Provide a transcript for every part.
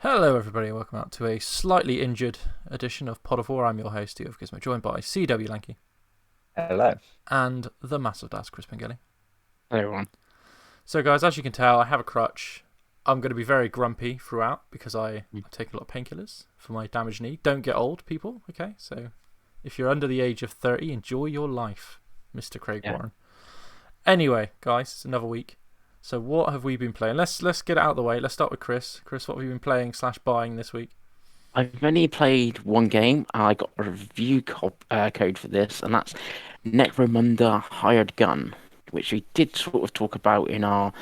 Hello, everybody, and welcome out to a slightly injured edition of Pod of War. I'm your host, Steve Gizmo, joined by CW Lanky Hello. and the massive Das, Chris Pengelly. Hello, everyone. So, guys, as you can tell, I have a crutch. I'm going to be very grumpy throughout because I take a lot of painkillers for my damaged knee. Don't get old, people, okay? So, if you're under the age of 30, enjoy your life, Mr. Craig Warren. Anyway, guys, it's another week. So what have we been playing? Let's get it out of the way. Let's start with Chris. Chris, what have you been playing / buying this week? I've only played one game. I got a review code for this, and that's Necromunda Hired Gun, which we did sort of talk about in our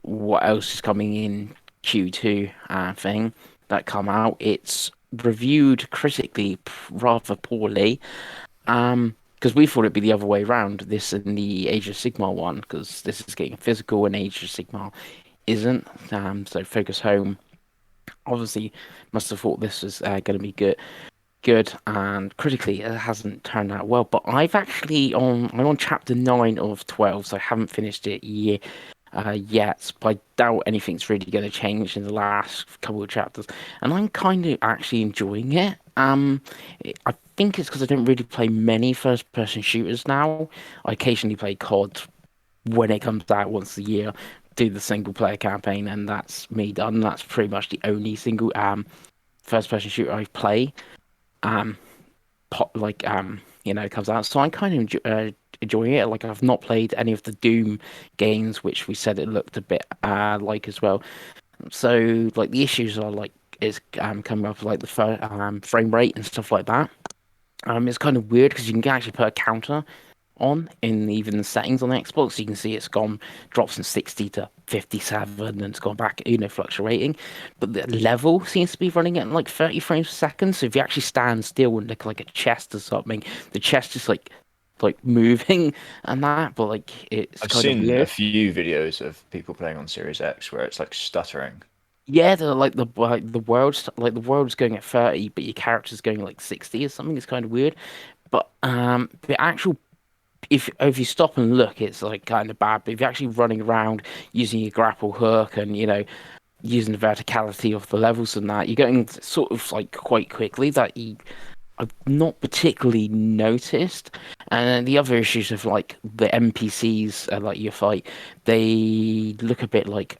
what else is coming in Q2 thing that come out. It's reviewed critically rather poorly, because we thought it'd be the other way around, this and the Age of Sigmar one, because this is getting physical and Age of Sigmar isn't. So Focus Home obviously must have thought this was going to be good, and critically it hasn't turned out well. But I'm on chapter 9 of 12, so I haven't finished it yet. But I doubt anything's really going to change in the last couple of chapters, and I'm kind of actually enjoying it. I think it's because I don't really play many first-person shooters now. I occasionally play COD when it comes out once a year, do the single player campaign, and that's me done. That's pretty much the only single first person shooter I play. Um, it comes out, so I'm kind of enjoying it. Like, I've not played any of the Doom games, which we said it looked a bit like as well. So like the issues are like it's coming up with, like the frame rate and stuff like that. It's kind of weird because you can actually put a counter on in even the settings on the Xbox. You can see it's gone, drops from 60 to 57, and it's gone back, fluctuating. But the level seems to be running at like 30 frames per second. So if you actually stand still and look like a chest or something, the chest is like moving and that, but like it's I've kind of seen a weird. few videos of people playing on Series X where it's like stuttering. Yeah, they're the world's going at 30, but your character's going like 60 or something. It's kind of weird. But the actual if you stop and look, it's like kind of bad. But if you're actually running around using your grapple hook and using the verticality of the levels and that, you're going sort of like quite quickly that I've not particularly noticed. And then the other issues of like the NPCs, like your fight, they look a bit like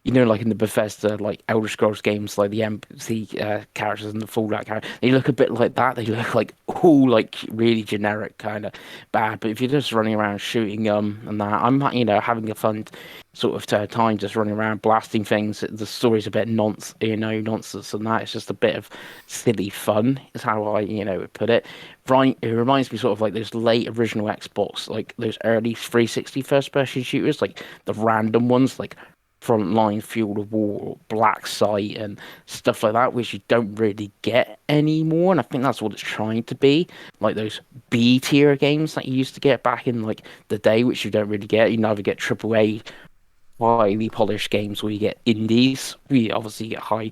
like in the Bethesda, like Elder Scrolls games, like the NPC characters and the Fallout characters, they look a bit like that. They look like all like really generic, kind of bad. But if you're just running around shooting and that, I'm having a fun sort of time just running around blasting things. The story's a bit nonsense and that. It's just a bit of silly fun, is how I would put it. Right, it reminds me sort of like those late original Xbox, like those early 360 first person shooters, like the random ones, like Frontline, Field of War, Black Site, and stuff like that, which you don't really get anymore. And I think that's what it's trying to be, like those B tier games that you used to get back in like the day, which you don't really get. You neither get AAA highly polished games, or you get indies. We obviously get high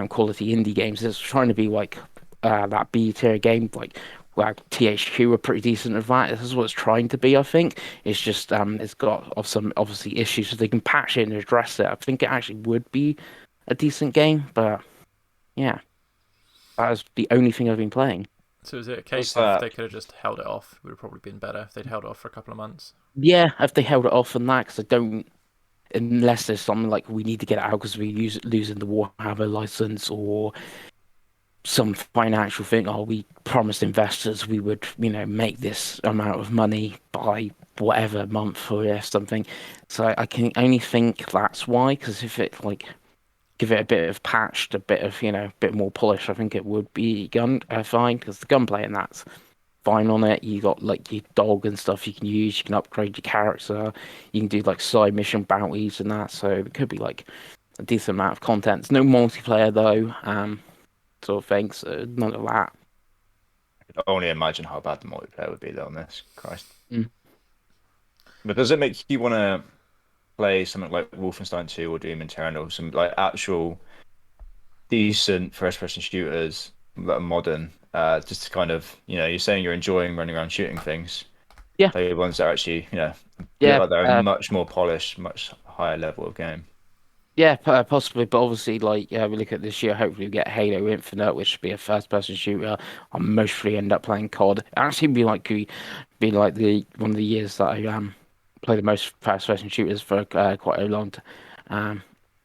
quality indie games. It's trying to be like that B tier game, like THQ are pretty decent at that. This is what it's trying to be, I think. It's just it's got some obviously issues, so they can patch it and address it. I think it actually would be a decent game, but yeah, that is the only thing I've been playing. So is it a What's case of they that? could have just held it off? It would have probably been better if they'd held it off for a couple of months. Yeah, if they held it off on that, because I don't, unless there's something like we need to get it out because losing the Warhammer license, or some financial thing. Oh, we promised investors we would, make this amount of money by whatever month or something. So I can only think that's why. Because if it like give it a bit of patched, a bit of a bit more polish, I think it would be fine. Because the gunplay and that's fine on it. You got like your dog and stuff you can use. You can upgrade your character. You can do like side mission bounties and that. So it could be like a decent amount of content. There's no multiplayer though. Sort of thing. So none of that. I can only imagine how bad the multiplayer would be though on this. Christ. Mm. But does it make you want to play something like Wolfenstein 2 or Doom Eternal, some like actual decent first-person shooters that are modern? Just to kind of, you're saying you're enjoying running around shooting things. Yeah, Play ones that are actually, feel yeah. like they're a much more polished, much higher level of game. Yeah, possibly, but obviously, like, we look at this year. Hopefully, we get Halo Infinite, which should be a first-person shooter. I'll mostly end up playing COD. Actually, be like the one of the years that I play the most first-person shooters for quite a um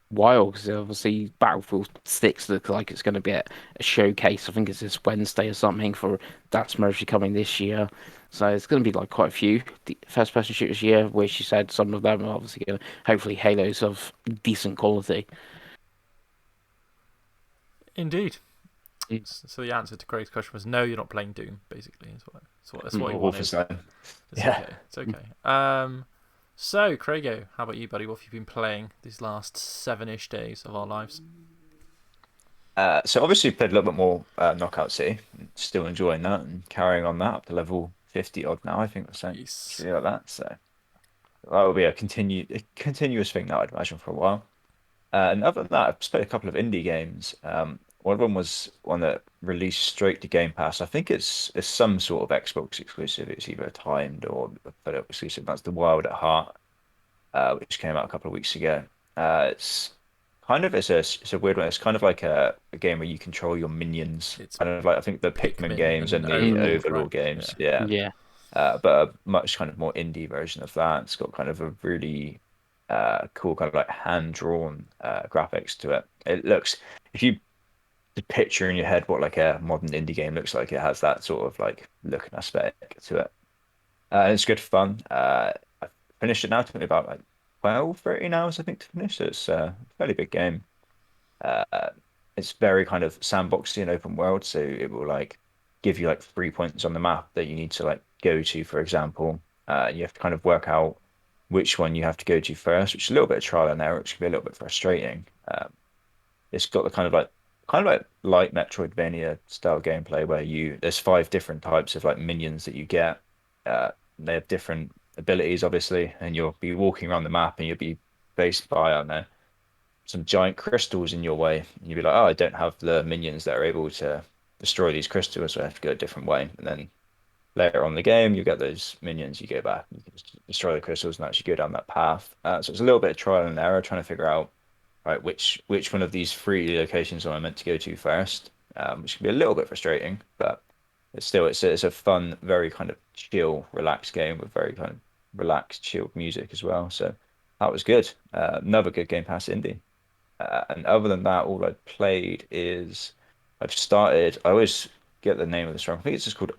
while. Because obviously, Battlefield 6 looks like it's going to be a showcase. I think it's this Wednesday or something for that's mostly coming this year. So it's going to be like quite a few first-person shooters year, which you said some of them are obviously going to hopefully Halos of decent quality. Indeed. Mm. So the answer to Craig's question was no. You're not playing Doom. Basically, that's what you Or wanted. Wolfenstein. It's Yeah. okay. It's okay. So Craigo, how about you, buddy? What have you been playing these last 7-ish days of our lives? So obviously played a little bit more Knockout City. Still enjoying that and carrying on that up to level 50 odd now. I think that's something Yes. like that. So that will be a continuous thing now, I'd imagine, for a while. And other than that, I've just played a couple of indie games. One of them was one that released straight to Game Pass. I think it's some sort of Xbox exclusive. It's either timed or a exclusive. That's The Wild at Heart, which came out a couple of weeks ago. It's kind of it's a weird one. It's kind of like a game where you control your minions, It's kind of like I think the Pikmin Pikmin games and and the Overlord, Overlord right? games. Yeah. Yeah, Yeah. but a much kind of more indie version of that. It's got kind of a really cool kind of like hand-drawn graphics to it. It looks, if you picture in your head what like a modern indie game looks like, it has that sort of like look and aesthetic to it. And it's good fun. I finished it now. It took me about like 12, 13 hours, I think, to finish. So it's a fairly big game. Uh, it's very kind of sandboxy and open world, so it will like give you like 3 points on the map that you need to like go to, for example. You have to kind of work out which one you have to go to first, which is a little bit of trial and error, which can be a little bit frustrating. It's got the kind of like light Metroidvania style gameplay where there's 5 different types of like minions that you get. Uh, they have different abilities, obviously, and you'll be walking around the map and you'll be faced by, I don't know, some giant crystals in your way. And you'll be like, oh, I don't have the minions that are able to destroy these crystals, so I have to go a different way. And then later on in the game, you get those minions, you go back, you can just destroy the crystals and actually go down that path. So it's a little bit of trial and error trying to figure out, right, which one of these 3 locations am I meant to go to first, which can be a little bit frustrating, but it's a fun, very kind of chill, relaxed game with very kind of relaxed, chilled music as well. So that was good. Another good Game Pass indie. And other than that, all I've played is I've started. I always get the name of this wrong. I think it's just called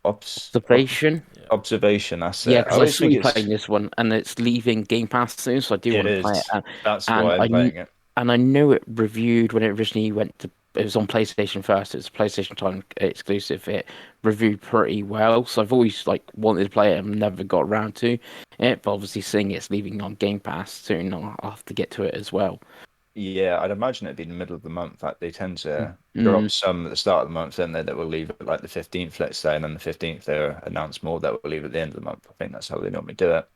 Observation. Yeah. Observation. That's Yeah, it. I because I always saw think you it's playing this one, and it's leaving Game Pass soon, so I do it want to play it. is. That's And why I'm playing it. I know it reviewed when it originally went to. It was on PlayStation first. It's a PlayStation Time exclusive. It reviewed pretty well, so I've always like wanted to play it and never got around to it. But obviously, seeing it's leaving on Game Pass soon, I'll have to get to it as well. Yeah, I'd imagine it'd be in the middle of the month. Like they tend to Mm, drop some at the start of the month, then that will leave at like the 15th, let's say, and then the 15th they announce more that will leave at the end of the month. I think that's how they normally do it.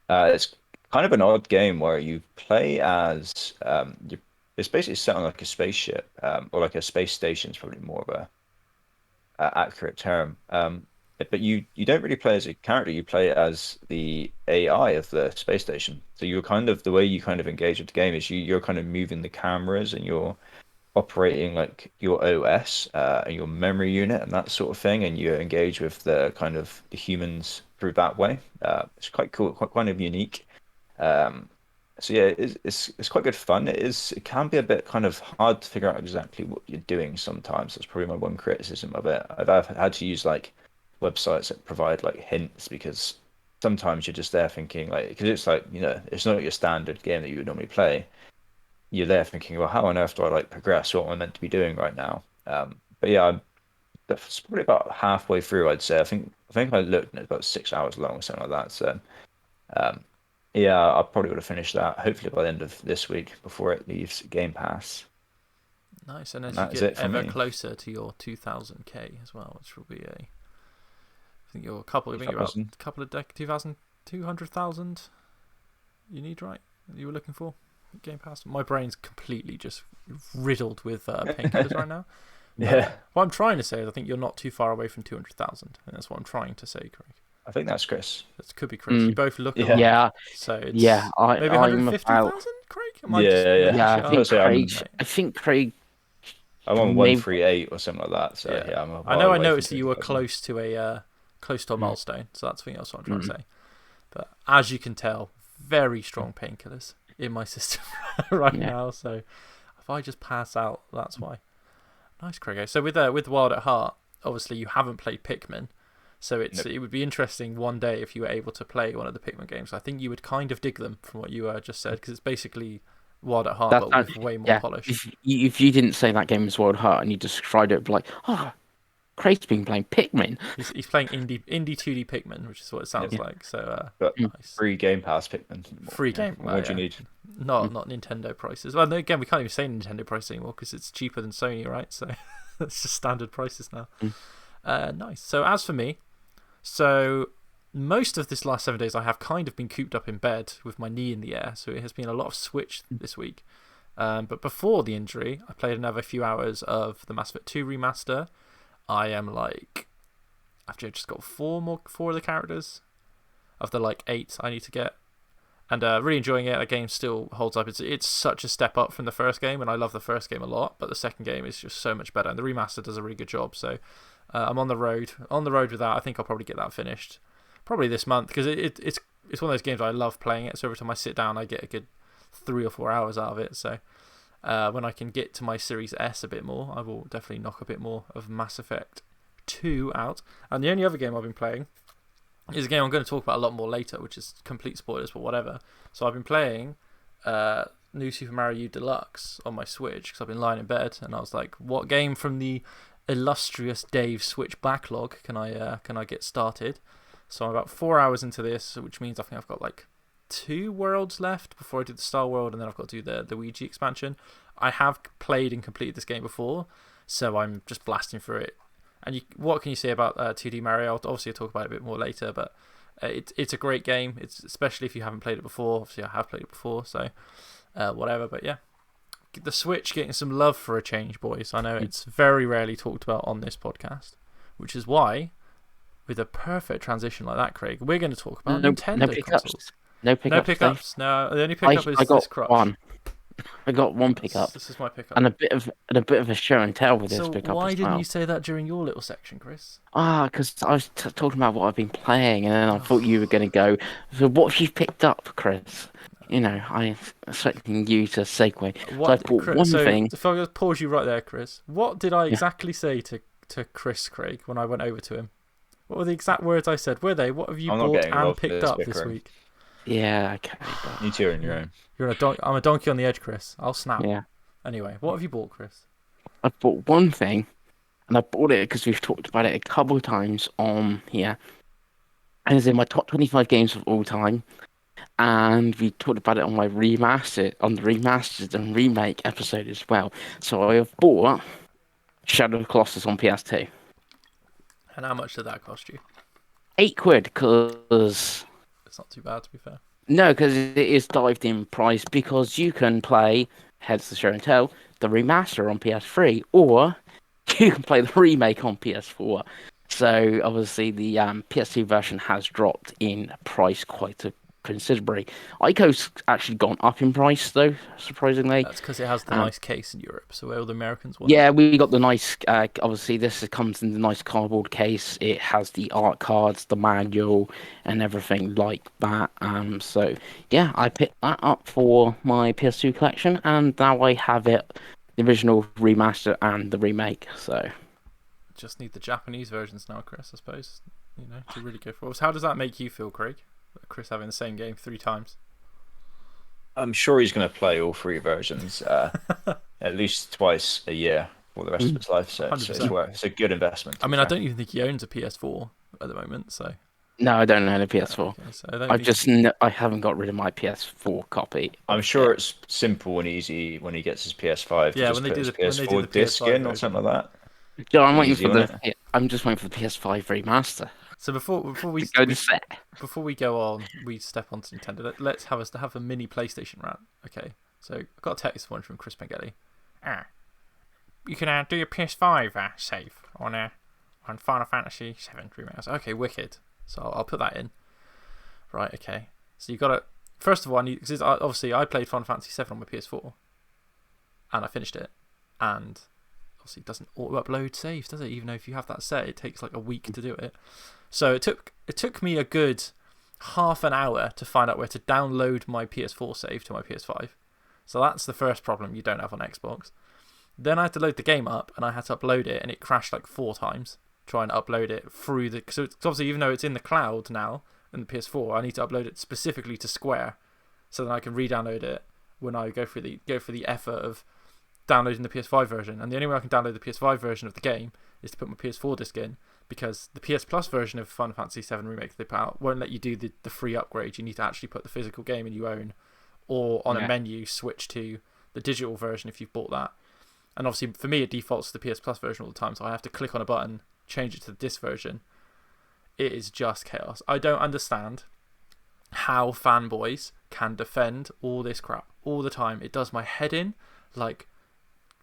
It's kind of an odd game where you play as it's basically set on like a spaceship, or like a space station is probably more of a accurate term. But you don't really play as a character. You play as the AI of the space station. So you're kind of the way you kind of engage with the game is you're kind of moving the cameras and you're operating like your OS and your memory unit and that sort of thing, and you engage with the kind of the humans through that way. It's quite cool, quite kind of unique. Um, so yeah, it's quite good fun. It can be a bit kind of hard to figure out exactly what you're doing sometimes. That's probably my one criticism of it. I've had to use like websites that provide like hints because sometimes you're just there thinking like because it's like it's not your standard game that you would normally play. You're there thinking, well, how on earth do I like progress? What am I meant to be doing right now? But yeah, it's probably about halfway through, I'd say. I think I looked and it's about 6 hours long or something like that. So um, yeah, I probably would have finished that hopefully by the end of this week before it leaves Game Pass. Nice. And And as you that is get it for ever me. closer to your 2000K as well, which will be I think you're a couple. I think you're about 2000. a couple of 2,000, 200,000. You need right. You were looking for Game Pass. My brain's completely just riddled with painkillers right now. Yeah, What I'm trying to say is I think you're not too far away from 200,000, and that's what I'm trying to say, Craig. I think that's Chris. That could be Chris. You mm, both look Yeah, alike, yeah, so yeah. it's maybe I'm about 150,000. Craig? Am I just Yeah, yeah. making Yeah, shit I up? think say I'm- Craig. I think Craig. I'm on Maybe. 138 or something like that. So Yeah. yeah, I'm a I while know I away from noticed that you were 2,000. close to a Mm. milestone, so that's what I'm trying to Mm. say. But as you can tell, very strong painkillers in my system right Yeah. now. So if I just pass out, that's why. Nice, Craig. So with Wild at Heart, obviously you haven't played Pikmin, so Nope. it would be interesting one day if you were able to play one of the Pikmin games. I think you would kind of dig them from what you just said, because it's basically Wild at Heart That's but with way more Yeah. polish. If you didn't say that game was Wild Heart and you described it like, oh, Craig's been playing Pikmin. He's playing indie 2D Pikmin, which is what it sounds Yeah. like. So But nice. free Game Pass Pikmin. Free Yeah, game. What do you need? Not Nintendo prices. Well, no, again, we can't even say Nintendo price anymore because it's cheaper than Sony, right? So that's just standard prices now. Nice. So as for me, so most of this last 7 days I have kind of been cooped up in bed with my knee in the air. So it has been a lot of Switch this week. But before the injury, I played another few hours of the Mass Effect 2 remaster. I am like, I've just got four of the characters of the like 8 I need to get. And really enjoying it. The game still holds up. It's such a step up from the first game, and I love the first game a lot. But the second game is just so much better, and the remaster does a really good job. So I'm on the road with that. I think I'll probably get that finished probably this month because it's one of those games I love playing it. So every time I sit down, I get a good 3 or 4 hours out of it. So when I can get to my Series S a bit more, I will definitely knock a bit more of Mass Effect 2 out. And the only other game I've been playing is a game I'm going to talk about a lot more later, which is complete spoilers, but whatever. So I've been playing New Super Mario U Deluxe on my Switch because I've been lying in bed and I was like, what game from the illustrious Dave Switch backlog can I get started? So I'm about 4 hours into this, which means I think I've got like 2 worlds left before I do the Star World, and then I've got to do the Luigi expansion. I have played and completed this game before, so I'm just blasting through it. And what can you say about 2D Mario? I'll talk about it a bit more later, but it's a great game. It's especially if you haven't played it before. Obviously, I have played it before, so whatever. But yeah, the Switch getting some love for a change, boys. I know it's very rarely talked about on this podcast, which is why, with a perfect transition like that, Craig, we're going to talk about Nintendo consoles. No pickups. No, the only pickup is I got this crutch. one. I got one pickup. This is my pickup. And a bit of a show and tell with this pickup. So why as didn't well. you say that during your little section, Chris? Because I was talking about what I've been playing, and then I thought you were going to go. So what have you picked up, Chris? You know, I'm expecting you to segue. So I bought one thing. If I just pause you right there, Chris, what did I exactly say to Chris Craig when I went over to him? What were the exact words I said? Were they? What have you bought and picked up this week? Yeah, okay. You two are on your own. I'm a donkey on the edge, Chris. I'll snap. Yeah. Anyway, what have you bought, Chris? I bought one thing, and I bought it because we've talked about it a couple of times on here. And it's in my top 25 games of all time. And we talked about it on the remastered and remake episode as well. So I have bought Shadow of the Colossus on PS2. And how much did that cost you? £8 because... It's not too bad, to be fair. No, because it is dived in price because you can play Heads of Show and Tell, the remaster on PS3, or you can play the remake on PS4. So obviously the PS2 version has dropped in price quite considerably. Ico's actually gone up in price though, surprisingly. That's because it has the nice case in Europe, so all the Americans want Yeah, we got the nice, obviously this comes in the nice cardboard case. It has the art cards, the manual, and everything like that. So yeah, I picked that up for my PS2 collection, and now I have it, the original remaster and the remake, so... Just need the Japanese versions now, Chris, I suppose, to really go for it. So how does that make you feel, Craig? Chris having the same game 3 times? I'm sure he's going to play all 3 versions at least twice a year for the rest of his life. So it's a good investment. I mean, I don't even think he owns a PS4 at the moment. So no, I don't own a PS4. Okay, so I haven't got rid of my PS4 copy. I'm sure it's simple and easy when he gets his PS5. Yeah, to when they do his the PS4 disc PS5 in or something like that. Yeah, I'm just waiting for the PS5 remaster. So before we go on, we step onto Nintendo. Let's have a mini PlayStation rant. Okay, so I've got a text one from Chris Pengelly. You can do your PS5 save on Final Fantasy VII Remaster. Okay, wicked. So I'll put that in. Right. Okay. So you got first of all, because obviously I played Final Fantasy 7 on my PS4, and I finished it, and obviously it doesn't auto-upload saves, does it? Even though if you have that set, it takes like a week to do it. So it took me a good half an hour to find out where to download my PS4 save to my PS5. So that's the first problem you don't have on Xbox. Then I had to load the game up, and I had to upload it, and it crashed like 4 times trying to upload it through the. So obviously, even though it's in the cloud now in the PS4, I need to upload it specifically to Square, so that I can re-download it when I go for the effort of downloading the PS5 version. And the only way I can download the PS5 version of the game is to put my PS4 disc in, because the PS Plus version of Final Fantasy VII Remake they put out won't let you do the free upgrade. You need to actually put the physical game in you own, or on a menu switch to the digital version if you've bought that. And obviously for me it defaults to the PS Plus version all the time, so I have to click on a button, change it to the disc version. It is just chaos. I don't understand how fanboys can defend all this crap all the time. It does my head in. Like,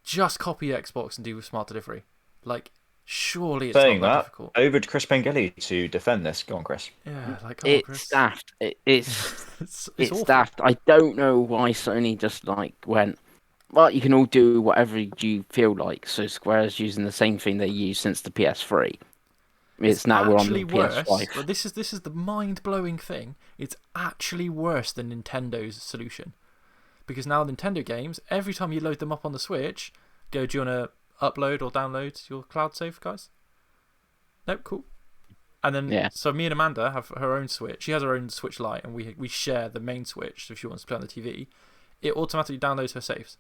just copy Xbox and do with smart delivery. Like, surely it's Saying not that that, difficult. over to Chris Pengelly to defend this. Go on, Chris. Yeah, like, It's daft. It's it's awful. daft. I don't know why Sony just like went, well, you can all do whatever you feel like. So Square's using the same thing they used since the PS3. It's now we're on the PS5. But this is the mind-blowing thing. It's actually worse than Nintendo's solution, because now Nintendo games, every time you load them up on the Switch, do you want to upload or download your cloud save, guys? Nope, cool. And then, so me and Amanda have her own Switch. She has her own Switch Lite, and we share the main Switch. So if she wants to play on the TV, it automatically downloads her saves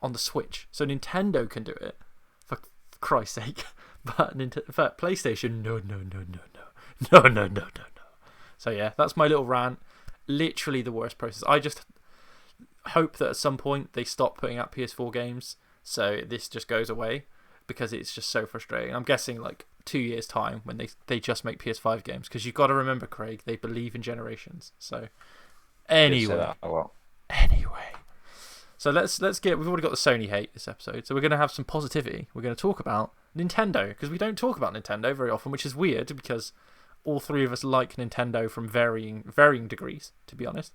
on the Switch. So Nintendo can do it, for Christ's sake. But PlayStation, no. So yeah, that's my little rant. Literally the worst process. I just hope that at some point they stop putting out PS4 games, so this just goes away, because it's just so frustrating. I'm guessing like 2 years' time when they just make PS5 games, because you've got to remember, Craig, they believe in generations. So anyway, so let's get. We've already got the Sony hate this episode, so we're going to have some positivity. We're going to talk about Nintendo, because we don't talk about Nintendo very often, which is weird, because all three of us like Nintendo from varying degrees, to be honest.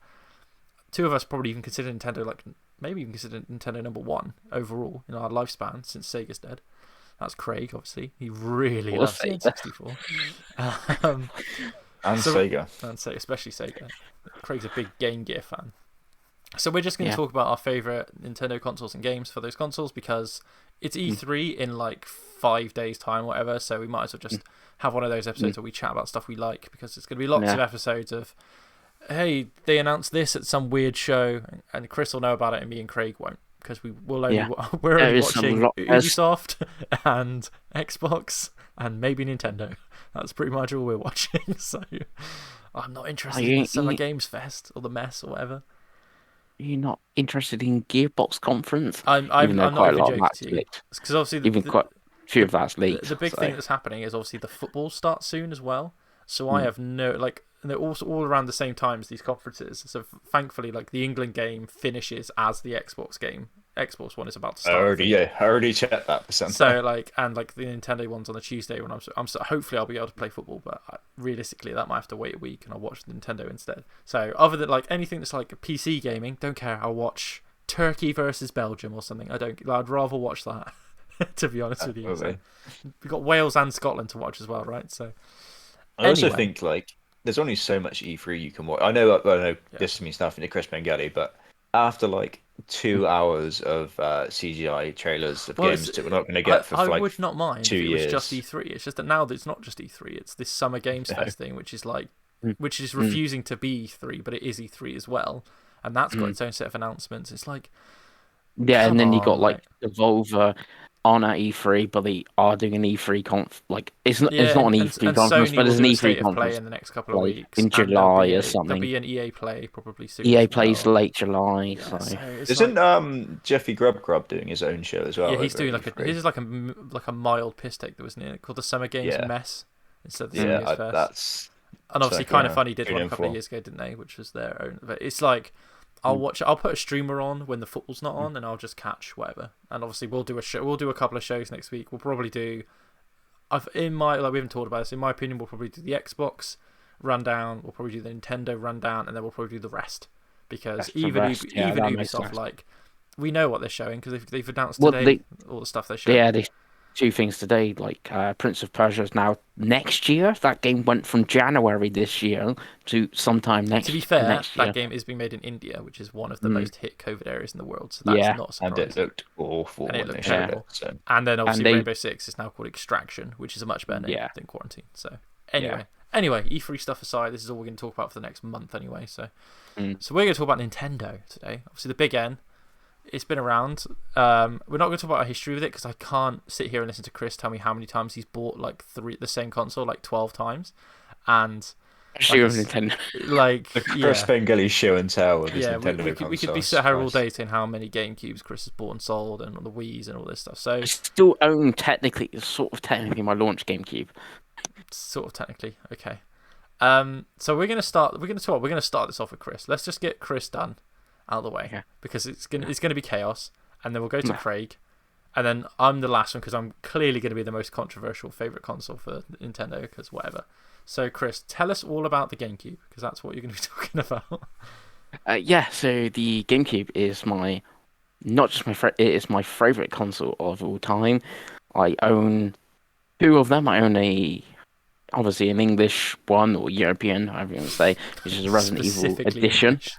2 of us probably even consider Nintendo maybe even consider Nintendo number 1 overall in our lifespan since Sega's dead. That's Craig, obviously. He really loves the N64. And Sega. And especially Sega. Craig's a big Game Gear fan. So we're just going to talk about our favourite Nintendo consoles and games for those consoles, because it's E3 in like 5 days' time or whatever, so we might as well just have one of those episodes where we chat about stuff we like, because it's going to be lots of episodes of, hey, they announced this at some weird show, and Chris will know about it and me and Craig won't, because we're only watching Ubisoft and Xbox and maybe Nintendo. That's pretty much all we're watching, so I'm not interested in the Summer Games Fest or the mess or whatever. You're not interested in Gearbox Conference? I'm not even joking to you. Because obviously quite a few of that's leaked. The big thing that's happening is obviously the football starts soon as well. So I have no, like, they're all around the same time as these conferences. So thankfully, like, the England game finishes as the Xbox game. Xbox one is about to start. I already checked that percent. So like, and like the Nintendo one's on a Tuesday when I'm hopefully I'll be able to play football, but realistically that might have to wait a week and I'll watch Nintendo instead. So other than like anything that's like PC gaming, don't care. I'll watch Turkey versus Belgium or something. I'd rather watch that. To be honest with you. So we've got Wales and Scotland to watch as well, right? So I also think like there's only so much E3 you can watch. I know this means nothing to Chris Pengelly, but after like 2 hours of CGI trailers of games that we're not going to get for I would not mind 2 if it years. was just E3. It's just that now that it's not just E3, it's this Summer Games Fest thing, which is refusing to be E3, but it is E3 as well, and that's got its own set of announcements. It's like, and then you got like Evolver on at E3, but they are doing an E3 conf. Like it's not an E3 conference, but it's an E3 conference in the next couple of weeks in July or something. There'll be an EA Play probably soon. EA Play's late July. Yeah, so isn't Jeffy Grubb doing his own show as well? Yeah, he's doing his is like a mild piss take that was in it called the Summer Games Mess instead of the Summer Games Fest. That's and obviously Kind of Funny did one a couple of years ago, didn't they? Which was their own. But it's like, I'll watch it. I'll put a streamer on when the football's not on, and I'll just catch whatever. And obviously, we'll do a show. We'll do a couple of shows next week. We'll probably do. We haven't talked about this. In my opinion, we'll probably do the Xbox rundown. We'll probably do the Nintendo rundown, and then we'll probably do the rest. because That's the rest. Yeah, even that makes Ubisoft, sense. like, we know what they're showing because they've announced Well, today all the stuff they're showing. yeah, they two things today. Like Prince of Persia is now next year. That game went from January this year to sometime To be fair, next that year. game is being made in India, which is one of the Mm, most hit COVID areas in the world, so that's yeah, not a And it surprise. looked awful And it when looked they showed terrible. it. So And then obviously they- Rainbow Six is now called Extraction, which is a much better name Yeah. than Quarantine. So anyway, E3 stuff aside, this is all we're going to talk about for the next month anyway. So so we're going to talk about Nintendo today. Obviously the Big N. It's been around. We're not going to talk about our history with it because I can't sit here and listen to Chris tell me how many times he's bought like the same console, like 12 times, and Actually, like, with Nintendo. like the Chris Bengali show and tell with this yeah, Nintendo we console. could be sat here all day saying how many GameCubes Chris has bought and sold and the Wii's and all this stuff. So I still own technically my launch GameCube. sort of technically, okay. So we're gonna start this off with Chris. Let's just get Chris done out of the way because it's gonna be chaos, and then we'll go to Craig, and then I'm the last one because I'm clearly gonna be the most controversial favorite console for Nintendo because whatever. So Chris, tell us all about the GameCube because that's what you're gonna be talking about. So the GameCube is not just it is my favorite console of all time. I own two of them. I own obviously an English one or European, however you want to say, which is a Resident Evil Specifically edition, English,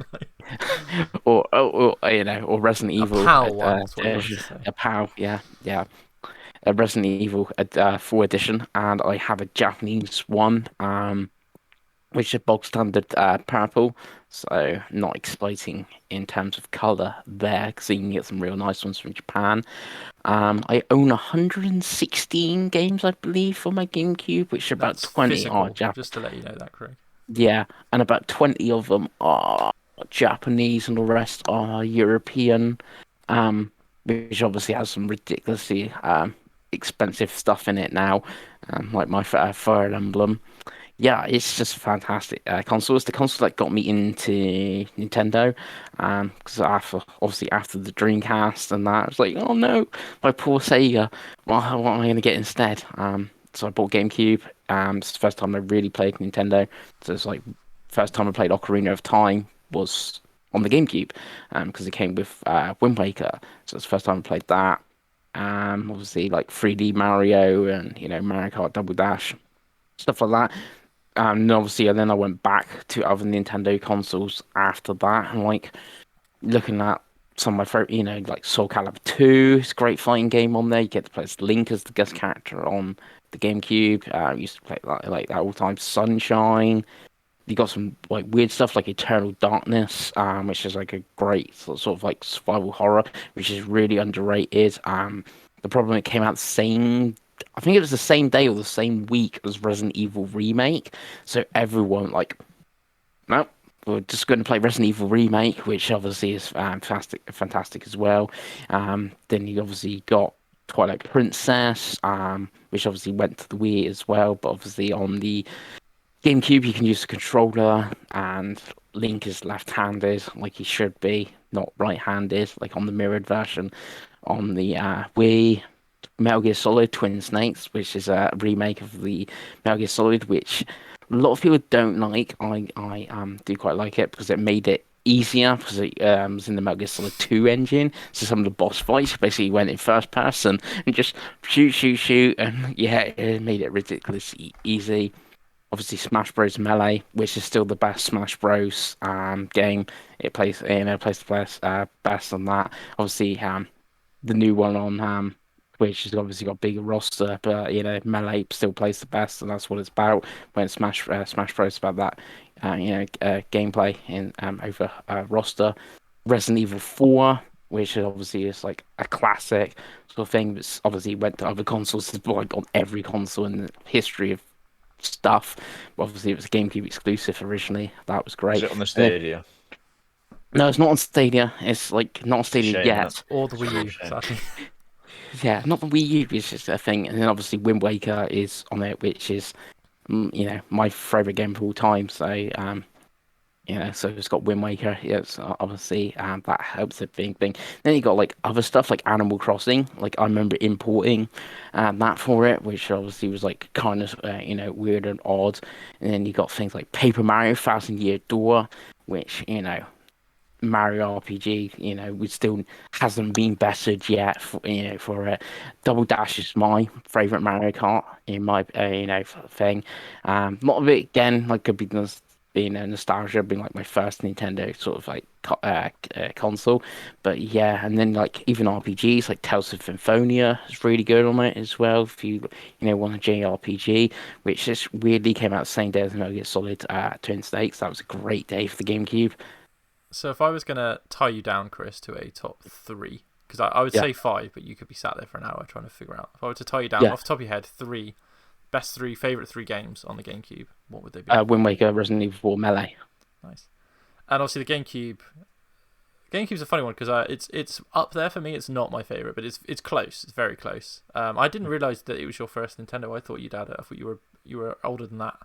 or Resident Evil PAL one. That's what you want to say. a PAL, yeah, a Resident Evil 4 edition, and I have a Japanese one, which is bog standard purple, so not exciting in terms of color there, because you can get some real nice ones from Japan. I own 116 games, I believe, for my GameCube, which are about That's 20 physical, are Japanese. just to let you know that, Craig. Yeah, and about 20 of them are Japanese, and the rest are European, which obviously has some ridiculously expensive stuff in it now, like my Fire Emblem. Yeah, it's just a fantastic console. It's the console that got me into Nintendo, because after the Dreamcast and that, I was like, oh no, my poor Sega. What am I going to get instead? So I bought GameCube. It's the first time I really played Nintendo. So it's like first time I played Ocarina of Time was on the GameCube, because it came with Wind Waker. So it's the first time I played that. Obviously like 3D Mario and Mario Kart Double Dash, stuff like that. And obviously, and then I went back to other Nintendo consoles after that, and like looking at some of my favorite, like Soul Calibur 2, it's a great fighting game on there. You get to play as Link as the guest character on the GameCube. I used to play like that all the time. Sunshine. You got some like weird stuff like Eternal Darkness, which is like a great sort of like survival horror, which is really underrated. The problem it came out I think it was the same day or the same week as Resident Evil Remake. So everyone no, we're just going to play Resident Evil Remake, which obviously is fantastic as well. Then you obviously got Twilight Princess, which obviously went to the Wii as well. But obviously on the GameCube, you can use the controller, and Link is left-handed, like he should be, not right-handed, like on the mirrored version. On the Wii, Metal Gear Solid Twin Snakes, which is a remake of the Metal Gear Solid, which a lot of people don't like. I do quite like it because it made it easier because it was in the Metal Gear Solid 2 engine. So some of the boss fights basically went in first person and just shoot, and yeah, it made it ridiculously easy. Obviously, Smash Bros. Melee, which is still the best Smash Bros. Game. It plays the best on that. Obviously, the new one on which has obviously got a bigger roster, but Melee still plays the best, and that's what it's about. When Smash Bros. About that, gameplay in over roster. Resident Evil 4, which obviously is like a classic sort of thing, but obviously went to other consoles, like on every console in the history of stuff. But obviously, it was a GameCube exclusive originally. That was great. Is it on the Stadia? No, it's not on Stadia. It's like not on Stadia Shame, yet. innit? Or the Wii U, Shame. sadly. Yeah, not the Wii U, it's just a thing. And then obviously Wind Waker is on it, which is, my favorite game of all time. So, so it's got Wind Waker. Yes, obviously, that helps it being thing. Then you got like other stuff like Animal Crossing. Like I remember importing that for it, which obviously was like kind of weird and odd. And then you got things like Paper Mario Thousand Year Door, which Mario RPG, we still hasn't been bettered yet. For it, Double Dash is my favorite Mario Kart in my thing. A lot of it again, like could be being a nostalgia, being like my first Nintendo sort of like console. But yeah, and then like even RPGs like Tales of Symphonia is really good on it as well. If you want a JRPG, which just weirdly came out the same day as Metal Gear Solid Twin Snakes. That was a great day for the GameCube. So if I was going to tie you down, Chris, to a top three, because I would say five, but you could be sat there for an hour trying to figure out. If I were to tie you down off the top of your head, favourite three games on the GameCube, what would they be? Wind Waker, Resident Evil 4, Melee. Nice. And obviously the GameCube. GameCube's a funny one because it's up there for me. It's not my favourite, but it's close. It's very close. I didn't realise that it was your first Nintendo. I thought you'd had it. I thought you were older than that,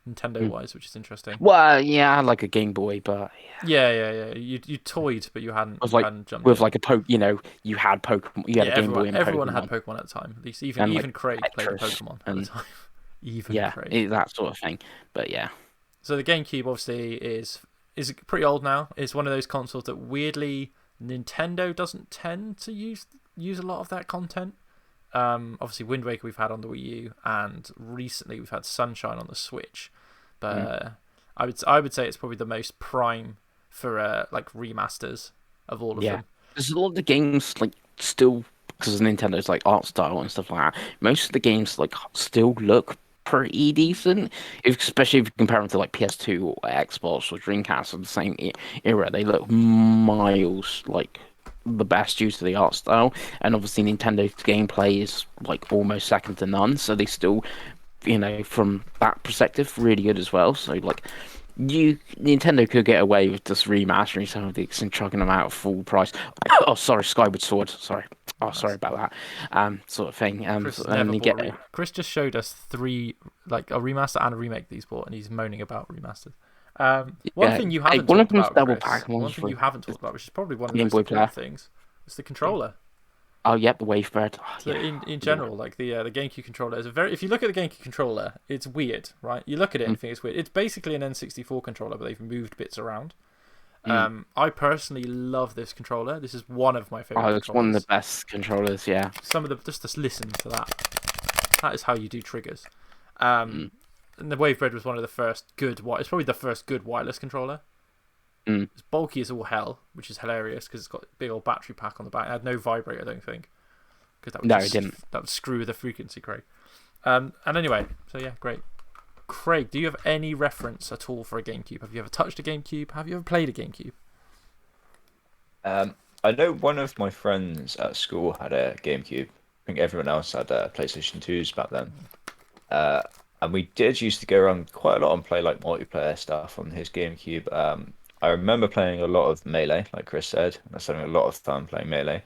Nintendo wise, which is interesting. Well, yeah, I had like a Game Boy, but yeah. You toyed, but you hadn't. Was like hadn't jumped with in. like you had Pokemon, you had a Game Boy and everyone Pokemon. had Pokemon at the time. At least And, even Craig played Tetris Pokemon at the time. Craig. That sort of thing. But yeah. So the GameCube obviously is pretty old now. It's one of those consoles that weirdly Nintendo doesn't tend to use a lot of that content. Obviously Wind Waker we've had on the Wii U, and recently we've had Sunshine on the Switch. But I would say it's probably the most prime for like remasters of all of them. There's a lot of the games like still, because Nintendo's like art style and stuff like that. Most of the games like still look pretty decent, especially if you compare them to like PS2 or Xbox or Dreamcast of the same era. They look miles like the best due to the art style, and obviously Nintendo's gameplay is like almost second to none. So they still, from that perspective, really good as well. So like, Nintendo could get away with just remastering some of these and chucking them out at full price. Oh, sorry, Skyward Sword. Sorry. Oh, sorry about that. Sort of thing. Chris just showed us three, like a remaster and a remake that he's bought, and he's moaning about remasters. One thing you haven't talked about, Chris, one thing you haven't talked about, which is probably one of the most important things, is the controller. Oh, yep, the Wavebird. Oh, so in general, like the GameCube controller is if you look at the GameCube controller, it's weird, right? You look at it and think it's weird. It's basically an N64 controller, but they've moved bits around. I personally love this controller. This is one of my favorite. It's one of the best controllers. Yeah. Some of the just listen to that. That is how you do triggers. And the Wavebird was one of the first good. It's probably the first good wireless controller. It's bulky as all hell, which is hilarious because it's got a big old battery pack on the back. It had no vibrator, I don't think, because that would screw the frequency, Craig. And anyway, so yeah, great. Craig, do you have any reference at all for a GameCube? Have you ever touched a GameCube? Have you ever played a GameCube? I know one of my friends at school had a GameCube. I think everyone else had PlayStation 2s back then. And we did used to go around quite a lot and play like multiplayer stuff on his GameCube. I remember playing a lot of Melee, like Chris said. I was having a lot of fun playing Melee.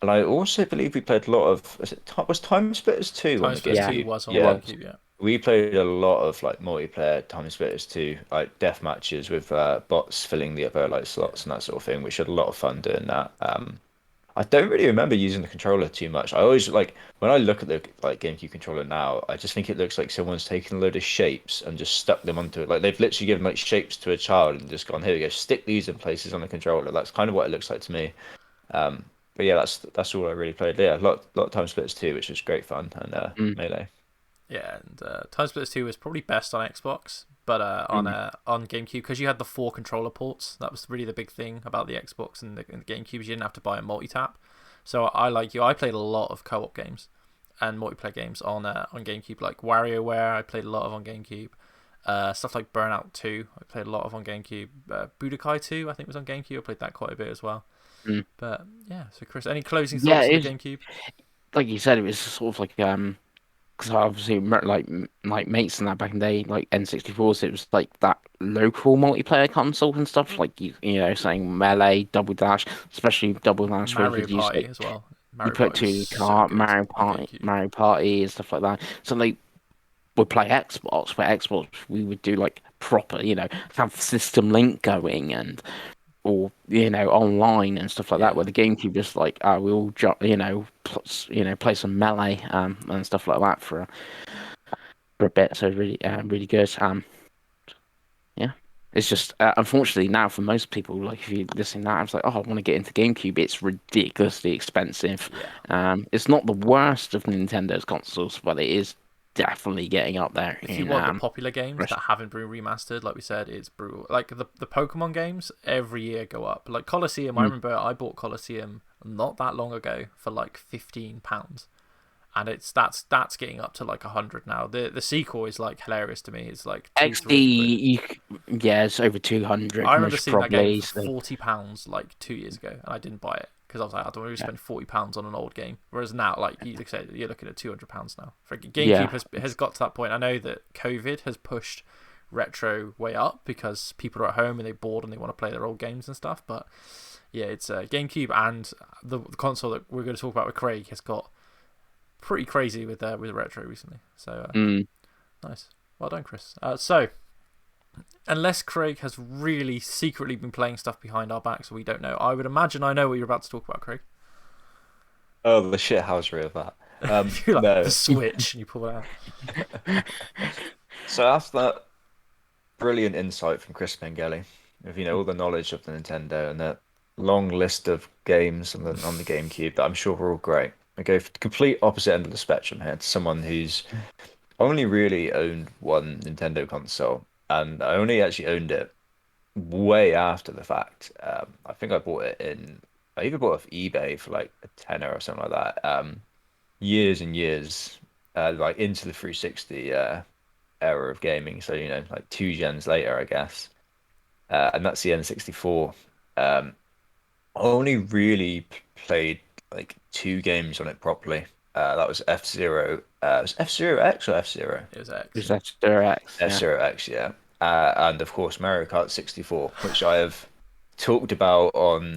And I also believe we played a lot of... Was Time Splitters 2 on the GameCube? Time Splitters 2 was on the GameCube, yeah. We played a lot of like multiplayer Time Splitters 2, like death matches with bots filling the other like slots and that sort of thing, which had a lot of fun doing that. I don't really remember using the controller too much. I always like when I look at the like GameCube controller now, I just think it looks like someone's taken a load of shapes and just stuck them onto it. Like they've literally given like shapes to a child and just gone, here we go, stick these in places on the controller. That's kind of what it looks like to me. But yeah, that's all I really played. Yeah, a lot of Time Splitters 2, which was great fun, and Melee. Yeah, and Time Splitters 2 was probably best on Xbox, but on GameCube, because you had the 4 controller ports. That was really the big thing about the Xbox and the GameCube. You didn't have to buy a multi-tap. So I played a lot of co-op games and multiplayer games on GameCube, like WarioWare. I played a lot of on GameCube. Stuff like Burnout 2, I played a lot of on GameCube. Budokai 2, I think was on GameCube. I played that quite a bit as well. But yeah, so Chris, any closing thoughts on the GameCube? Like you said, it was sort of like because obviously like mates and that back in the day, like N64s, it was like that local multiplayer console and stuff, like you saying Melee, Double Dash, especially Double Dash, Mario Party as well. You put to kart, Mario Party and stuff like that. So like would play Xbox, but Xbox we would do like proper, have System Link going or online and stuff like that, where the GameCube just like we all play some Melee and stuff like that for a bit. So really really good. Yeah. It's just unfortunately now for most people, like if you listen now, it's like, oh, I want to get into GameCube. It's ridiculously expensive. Yeah. It's not the worst of Nintendo's consoles, but it is definitely getting up there If you in want the popular games price. that haven't been remastered, like we said, it's brutal. Like the Pokemon games every year go up. Like Colosseum, I Mm. remember I bought Colosseum not that long ago for like £15, and that's getting up to like 100 now. The sequel is like hilarious to me. It's like two, XD, 300 quid. yeah, it's over I 200 remember most seeing that game probably. for So, £40 like 2 years ago, and I didn't buy it because I was like, I don't want to yeah. spend £40 on an old game. Whereas now, like you say, you're looking at £200 now. For GameCube Yeah. has got to that point. I know that COVID has pushed retro way up because people are at home and they're bored and they want to play their old games and stuff. But yeah, it's GameCube and the console that we're going to talk about with Craig has got pretty crazy with retro recently. So Mm. nice, well done, Chris. So unless Craig has really secretly been playing stuff behind our backs, we don't know. I would imagine I know what you're about to talk about, Craig. Oh, the shithousery of that. If you're like the No. Switch and you pull it out. So after that brilliant insight from Chris Pengelly, with all the knowledge of the Nintendo and that long list of games on the GameCube that I'm sure were all great. I go for the complete opposite end of the spectrum here to someone who's only really owned one Nintendo console, and I only actually owned it way after the fact. I think I even bought it off eBay for like a tenner or something like that. Years and years, like into the 360 era of gaming. So, like two gens later, I guess. And that's the N64. I only really played like two games on it properly. That was F-Zero. Was F-Zero X or F-Zero? It was X. Is that X? Yeah. F-Zero X, yeah. And of course Mario Kart 64, which I have talked about on,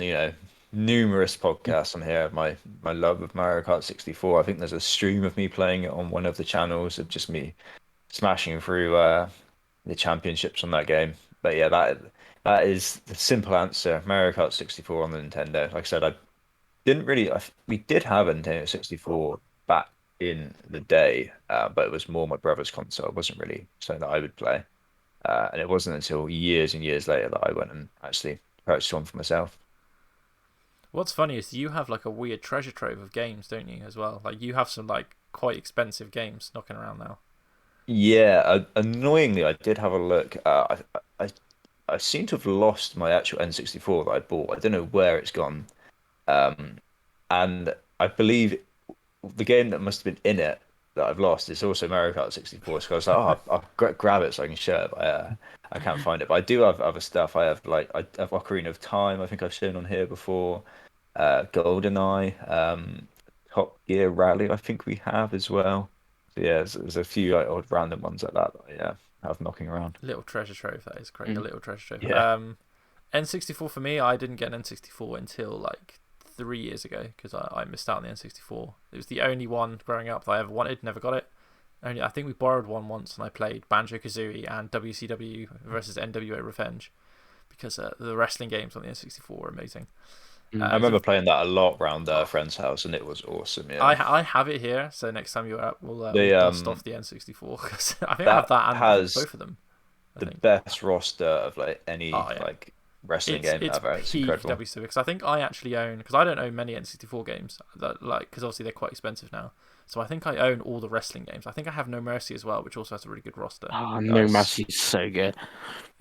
numerous podcasts on here. My love of Mario Kart 64. I think there's a stream of me playing it on one of the channels of just me smashing through the championships on that game. But yeah, that is the simple answer. Mario Kart 64 on the Nintendo. Like I said, I didn't really. We did have a Nintendo 64 back in the day, but it was more my brother's console. It wasn't really something that I would play. And it wasn't until years and years later that I went and actually purchased one for myself. What's funny is you have like a weird treasure trove of games, don't you, as well? Like you have some like quite expensive games knocking around now. Yeah, annoyingly, I did have a look. I seem to have lost my actual N64 that I bought. I don't know where it's gone. Um, and I believe the game that must have been in it that I've lost is also Mario Kart 64. So I was like, oh, I'll grab it so I can show it. But I can't find it. But I do have other stuff. I have Ocarina of Time. I think I've shown on here before. GoldenEye, Top Gear Rally. I think we have as well. So yeah, there's a few like odd random ones like that I have knocking around. Little treasure trove, that is, Craig. A Mm. little treasure trove. Yeah. N64 for me, I didn't get an N64 until like 3 years ago because I missed out on the N64. It was the only one growing up that I ever wanted, never got it. Only I think we borrowed one once and I played Banjo Kazooie and WCW versus NWA Revenge because the wrestling games on the N64 were amazing. Mm. I remember playing that a lot around a friend's house, and it was awesome. Yeah, I have it here, so next time you're out, we'll the dust off the N64 because I think I have that that and has both of them. I the think. best roster of like any Oh yeah. like wrestling It's game ever. It's peak incredible. WCW because I think I actually own because I don't own many N64 games that like because obviously they're quite expensive now. So I think I own all the wrestling games. I think I have No Mercy as well, which also has a really good roster. Oh, No Nice. Mercy is so good.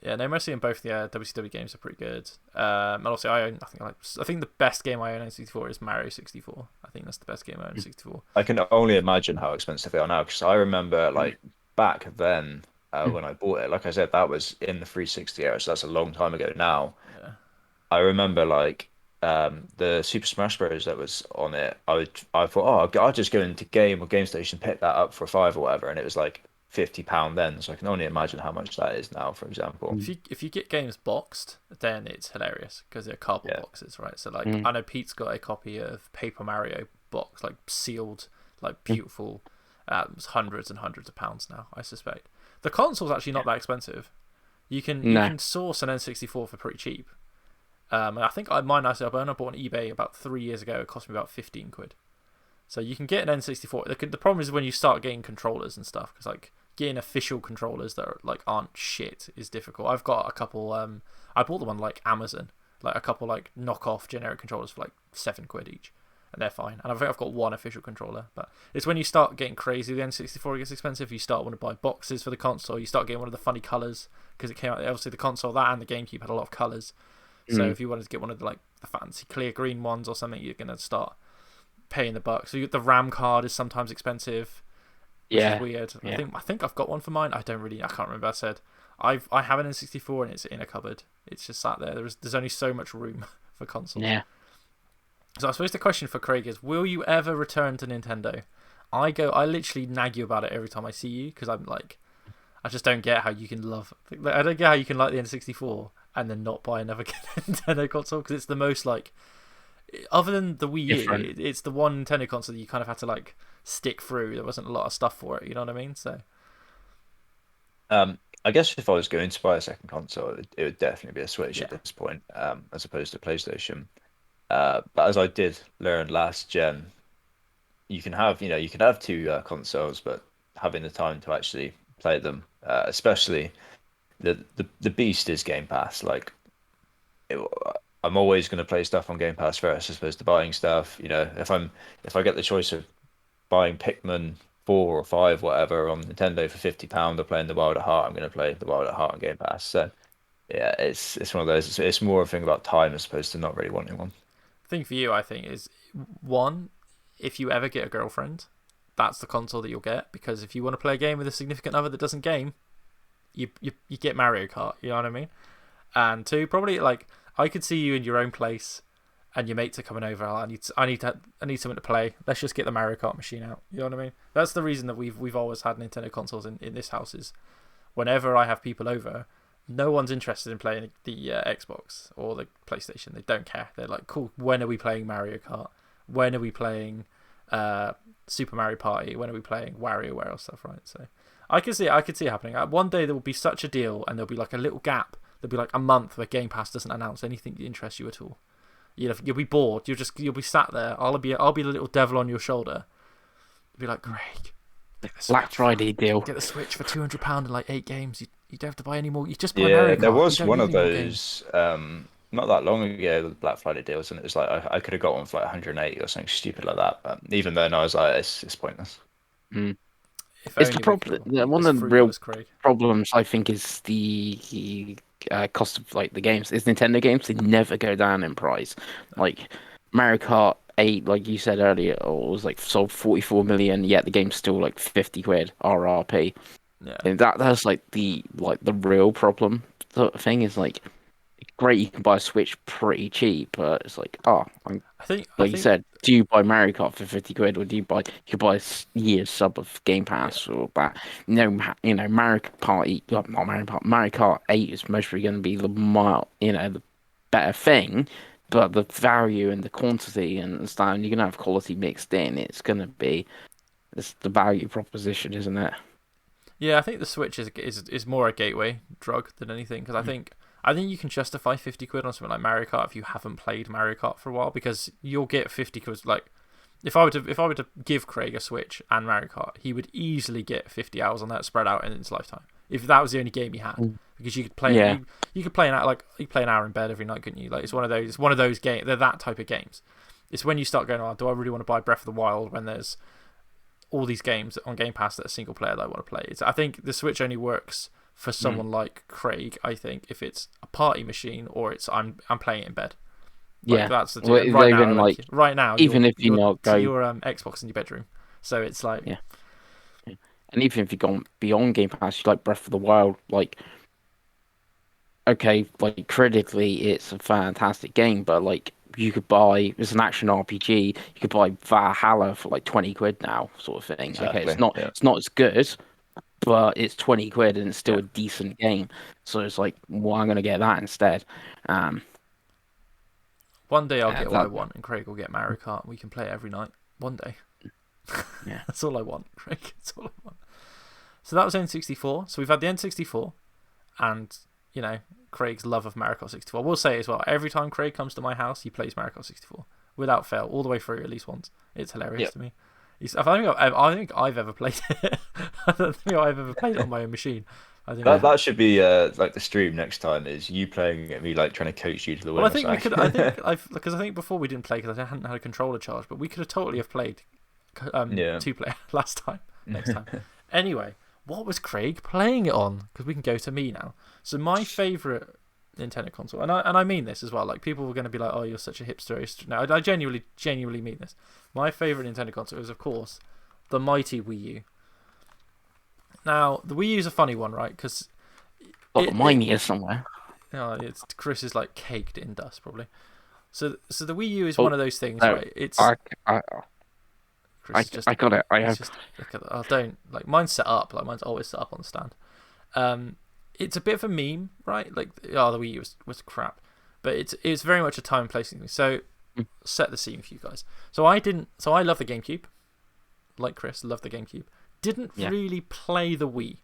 Yeah, No Mercy and both the WCW games are pretty good. And also I own I think the best game I own on 64 is Mario 64. I think that's the best game I own on 64. I can only imagine how expensive they are now because I remember like back then when I bought it. Like I said, that was in the 360 era, so that's a long time ago now. Yeah. I remember like the Super Smash Bros. That was on it. I thought, oh, I'll just go into Game or Game Station, pick that up for a five or whatever, and it was like £50 then. So I can only imagine how much that is now, for example. If you get games boxed, then it's hilarious because they're cardboard Yeah. boxes, right? So like Mm. I know Pete's got a copy of Paper Mario box, like sealed, like beautiful. It's hundreds and hundreds of pounds now, I suspect. The console's actually not that expensive. You No. can source an N64 for pretty cheap. And I think mine I bought on eBay about 3 years ago. It cost me about 15 quid. So you can get an N64. The problem is when you start getting controllers and stuff because like getting official controllers that are, like aren't shit is difficult. I've got a couple. I bought them on like Amazon, like a couple like knockoff generic controllers for like £7 each, and they're fine. And I think I've got one official controller. But it's when you start getting crazy, the N64 gets expensive. You start wanting to buy boxes for the console. You start getting one of the funny colors because it came out. Obviously, the console that and the GameCube had a lot of colors. So if you wanted to get one of the like the fancy clear green ones or something, you're gonna start paying the bucks. So the RAM card is sometimes expensive. Which is weird. Yeah. I think I've got one for mine. I can't remember. I said I have an N64 and it's in a cupboard. It's just sat there. There's only so much room for consoles. Yeah. So I suppose the question for Craig is: will you ever return to Nintendo? I literally nag you about it every time I see you because I'm like, I just don't get how you can love. I don't get how you can like the N64 and then not buy another Nintendo console because it's the most like, other than the Wii U, it's the one Nintendo console that you kind of had to like stick through. There wasn't a lot of stuff for it. You know what I mean? So. I guess if I was going to buy a second console, it would definitely be a Switch Yeah. at this point, as opposed to PlayStation. But as I did learn last gen, you can have two consoles, but having the time to actually play them, especially the beast is Game Pass. Like, I'm always going to play stuff on Game Pass first, as opposed to buying stuff. You know, if I get the choice of buying Pikmin 4 or 5, whatever, on Nintendo for £50, or playing The Wild at Heart, I'm going to play The Wild at Heart on Game Pass. So yeah, it's one of those. It's more a thing about time as opposed to not really wanting one. The thing for you, I think, is one, if you ever get a girlfriend, that's the console that you'll get, because if you want to play a game with a significant other that doesn't game, you get Mario Kart. You know what I mean? And two, probably like I could see you in your own place, and your mates are coming over. I need something to play. Let's just get the Mario Kart machine out. You know what I mean? That's the reason that we've always had Nintendo consoles in this house. Is whenever I have people over, no one's interested in playing the Xbox or the PlayStation. They don't care. They're like, cool. When are we playing Mario Kart? When are we playing Super Mario Party? When are we playing WarioWare or stuff? Right. So I could see it happening. One day there will be such a deal, and there'll be like a little gap. There'll be like a month where Game Pass doesn't announce anything that interests you at all. You'll be bored. You'll be sat there. I'll be the little devil on your shoulder. You'll be like, Craig, Black Friday deal. Get the Switch for £200 and like 8 games. You don't have to buy any more. You just buy Yeah, Mario Kart. there was You don't one need of any more games. those not that long ago, the Black Friday deals, and it was like I could have got one for like 180 or something stupid like that. But even then, I was like, it's pointless. Mm. If It's the only problem. we could One be of the as real frugal as Craig. problems, I think, is the cost of like the games. Is Nintendo games, they never go down in price. Like Mario Kart 8, like you said earlier, was like sold 44 million, yet the game's still like 50 quid RRP. Yeah. And that's like the real problem sort of thing. Is like, great, you can buy a Switch pretty cheap, but it's like, I think you said, do you buy Mario Kart for 50 quid, or do you buy a year's sub of Game Pass or that? Mario Party, not Mario Kart, Mario Kart 8 is mostly going to be the better thing, but the value and the quantity and stuff, and you're going to have quality mixed in. It's the value proposition, isn't it? Yeah, I think the Switch is more a gateway drug than anything, because I think you can justify 50 quid on something like Mario Kart if you haven't played Mario Kart for a while, because you'll get 50 quid. Like, if I were to give Craig a Switch and Mario Kart, he would easily get 50 hours on that spread out in his lifetime, if that was the only game he had. Because you could play, you could play an hour, you play an hour in bed every night, couldn't you? Like, it's one of those games. They're that type of games. It's when you start going, do I really want to buy Breath of the Wild when there's all these games on Game Pass that are single player that I want to play? I think the Switch only works for someone like Craig, I think, if it's a party machine or it's I'm playing it in bed. Like, that's the well, right now. Even if you're not going your Xbox in your bedroom, so it's like and even if you've gone beyond Game Pass, you like Breath of the Wild, like, okay, like critically, it's a fantastic game, but like you could buy, it's an action RPG, you could buy Valhalla for like 20 quid now, sort of thing. Exactly. Okay, it's not as good, but it's 20 quid and it's still a decent game. So it's like, well, I'm going to get that instead. One day I'll get what I want, and Craig will get Mario Kart, and we can play it every night. One day. Yeah. That's all I want, Craig. That's all I want. So that was N64. So we've had the N64, and, Craig's love of Mario Kart 64. I will say as well, every time Craig comes to my house, he plays Mario Kart 64. Without fail, all the way through at least once. It's hilarious to me. I think I've ever played it. I don't think I've ever played it on my own machine. I think That should be like the stream next time is you playing it, me like trying to coach you to the well, I winner think we side. could. I think because I think before we didn't play because I hadn't had a controller charge, but we could have totally have played Yeah. 2-player last time. Next time. Anyway, what was Craig playing it on? Because we can go to me now. So my favorite Nintendo console, and I mean this as well. Like people were going to be like, "Oh, you're such a hipster." No, I genuinely mean this. My favorite Nintendo console is, of course, the mighty Wii U. Now, the Wii U is a funny one, right? Because mine here somewhere. Chris is like caked in dust, probably. So the Wii U is one of those things, no, right? It's I got it. I have. just look at that. Oh, don't like mine's set up. Like mine's always set up on the stand. It's a bit of a meme, right? Like the Wii U was crap, but it's very much a time and place thing. So set the scene for you guys. So I love the GameCube, like Chris, love the GameCube. Didn't really play the Wii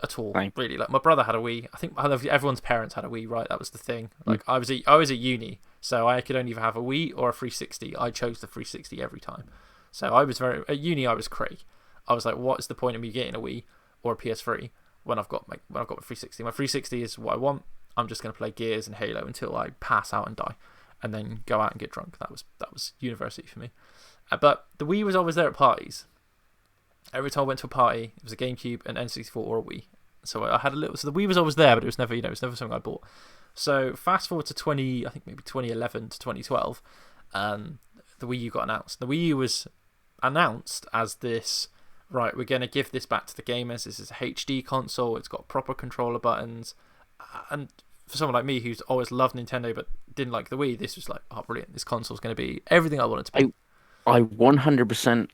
at all, really. Like my brother had a Wii. I think everyone's parents had a Wii, right? That was the thing. Like I was at uni, so I could only either have a Wii or a 360. I chose the 360 every time. So I was at uni. I was Craig. I was like, what is the point of me getting a Wii or a PS3 when I've got my 360? My 360 is what I want. I'm just going to play Gears and Halo until I pass out and die, and then go out and get drunk. That was university for me. But the Wii was always there at parties. Every time I went to a party, it was a GameCube, an N64, or a Wii. So I had a little. So the Wii was always there, but it was never, it was never something I bought. So fast forward to I think maybe 2011 to 2012, the Wii U got announced. The Wii U was announced as this. Right, we're going to give this back to the gamers. This is a HD console. It's got proper controller buttons, and for someone like me who's always loved Nintendo but didn't like the Wii, this was like, oh, brilliant! This console's going to be everything I wanted to be. I 100%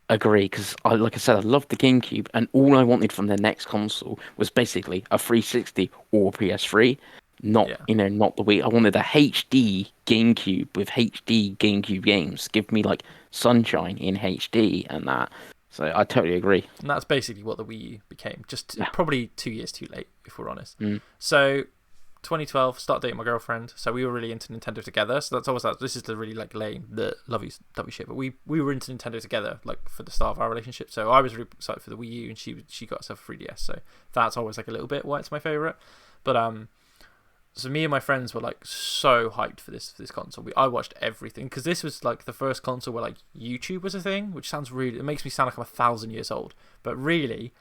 agree because, like I said, I loved the GameCube, and all I wanted from the next console was basically a 360 or PS3, not not the Wii. I wanted a HD GameCube with HD GameCube games. Give me like Sunshine in HD and that. So I totally agree. And that's basically what the Wii U became. Just probably 2 years too late, if we're honest. Mm. So 2012, start dating my girlfriend. So we were really into Nintendo together. So that's always that. This is the really like lame, the lovey shit. But we were into Nintendo together, like for the start of our relationship. So I was really excited for the Wii U, and she got herself a 3DS. So that's always like a little bit why it's my favorite. But so me and my friends were like so hyped for this console. I watched everything because this was like the first console where like YouTube was a thing, which it makes me sound like I'm 1,000 years old. But really,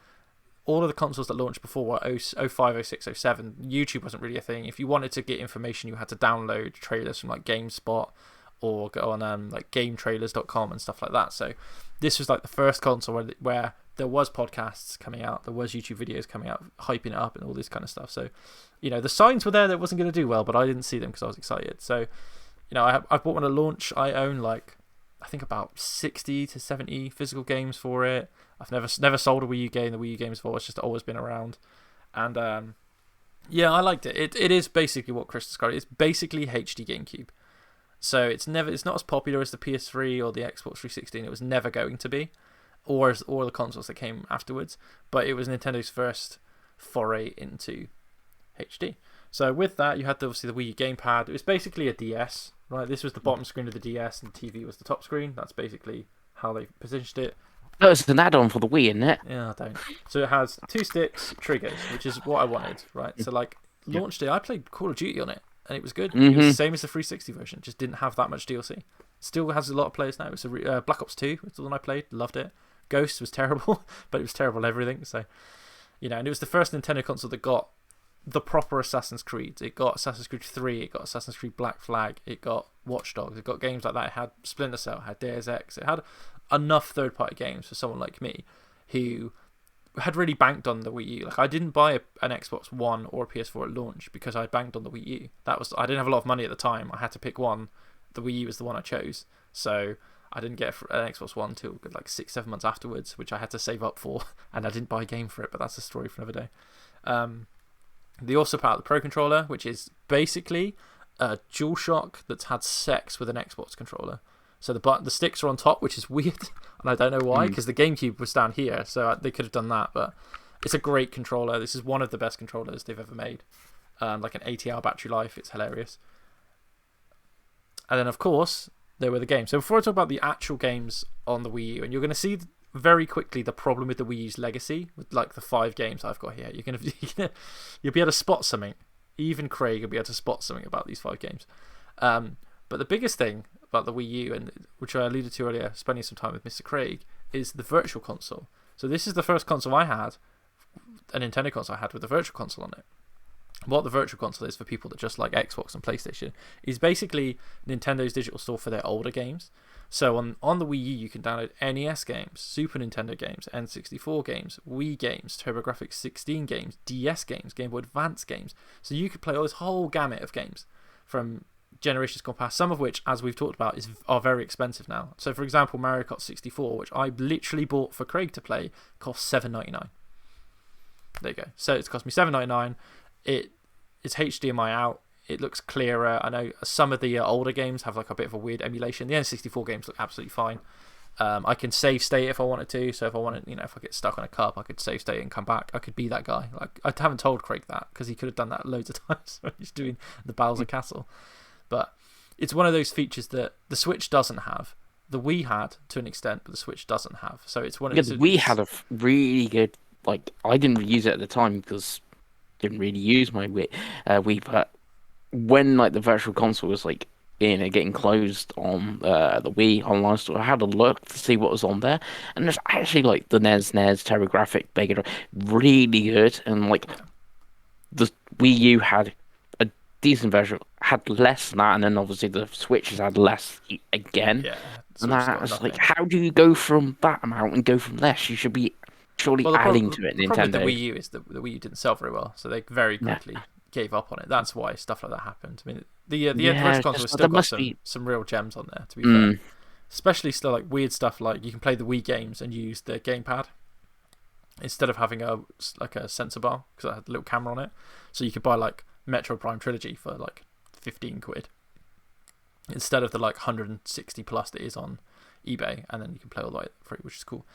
all of the consoles that launched before were 05, 06, 07. YouTube wasn't really a thing. If you wanted to get information, you had to download trailers from like GameSpot or go on like GameTrailers.com and stuff like that. So this was like the first console where there was podcasts coming out, there was YouTube videos coming out, hyping it up and all this kind of stuff. So, the signs were there that it wasn't going to do well, but I didn't see them because I was excited. So, I bought one at launch. I own like, I think about 60 to 70 physical games for it. I've never sold a Wii U game. The Wii U games have always been around. And I liked it. It is basically what Chris described. It's basically HD GameCube. So it's not as popular as the PS3 or the Xbox 360, and it was never going to be, or the consoles that came afterwards. But it was Nintendo's first foray into HD. So with that, you had obviously the Wii U gamepad. It was basically a DS, right? This was the bottom screen of the DS, and the TV was the top screen. That's basically how they positioned it. No, it's an add-on for the Wii, isn't it? Yeah, I don't. So it has 2 sticks, triggers, which is what I wanted, right? So like launched it, I played Call of Duty on it, and it was good. It was the same as the 360 version, just didn't have that much DLC. Still has a lot of players now. It's a Black Ops 2, was the one I played, loved it. Ghost was terrible, but it was terrible everything. So, and it was the first Nintendo console that got the proper Assassin's Creed. It got Assassin's Creed 3, it got Assassin's Creed Black Flag, it got Watch Dogs, it got games like that. It had Splinter Cell, it had Deus Ex, it had enough third-party games for someone like me who had really banked on the Wii U. Like I didn't buy an Xbox One or a PS4 at launch because I banked on the Wii U. I didn't have a lot of money at the time. I had to pick one. The Wii U was the one I chose. So I didn't get an Xbox One till like 6-7 months afterwards, which I had to save up for, and I didn't buy a game for it, but that's a story for another day. They also put out the Pro Controller, which is basically a DualShock that's had sex with an Xbox controller. So the sticks are on top, which is weird, and I don't know why, because the GameCube was down here, so they could have done that, but it's a great controller. This is one of the best controllers they've ever made. Like an 80-hour battery life, it's hilarious. And then, of course, They were the games. So before I talk about the actual games on the Wii U, and you're going to see very quickly the problem with the Wii U's legacy, with like the 5 games I've got here. You'll be able to spot something. Even Craig will be able to spot something about these 5 games. But the biggest thing about the Wii U, and which I alluded to earlier, spending some time with Mr. Craig, is the Virtual Console. So this is the first console I had, a Nintendo console I had with a Virtual Console on it. What the Virtual Console is for people that just like Xbox and PlayStation is basically Nintendo's digital store for their older games. So on the Wii U, you can download NES games, Super Nintendo games, N64 games, Wii games, TurboGrafx 16 games, DS games, Game Boy Advance games. So you could play all this whole gamut of games from generations gone past, some of which, as we've talked about, are very expensive now. So, for example, Mario Kart 64, which I literally bought for Craig to play, cost $7.99. There you go. So it's cost me $7.99. It's HDMI out. It looks clearer. I know some of the older games have like a bit of a weird emulation. The N64 games look absolutely fine. I can save state if I wanted to. So if I wanted, if I get stuck on a cup, I could save state and come back. I could be that guy. Like, I haven't told Craig that because he could have done that loads of times when he's doing the Bowser Castle. But it's one of those features that the Switch doesn't have. The Wii had to an extent, but the Switch doesn't have. So it's one of those. We had a really good, like, I didn't use it at the time because I didn't really use my Wii, but when like the Virtual Console was like getting closed on the Wii online store, I had a look to see what was on there, and there's actually like the NES, TurboGrafx, Mega Drive, really good, and like the Wii U had a decent version, had less than that, and then obviously the Switch has had less again. Yeah, and that's like, how do you go from that amount and go from less? You should be surely adding to it. The Nintendo. problem with the Wii U is the Wii U didn't sell very well, so they very quickly gave up on it. That's why stuff like that happened. I mean, the Virtual Console has still got some real gems on there, to be fair. Especially still like weird stuff like you can play the Wii games and use the gamepad instead of having a sensor bar, because it had a little camera on it. So you could buy like Metro Prime Trilogy for like 15 quid instead of the like 160 plus that is on eBay, and then you can play all the way free, which is cool.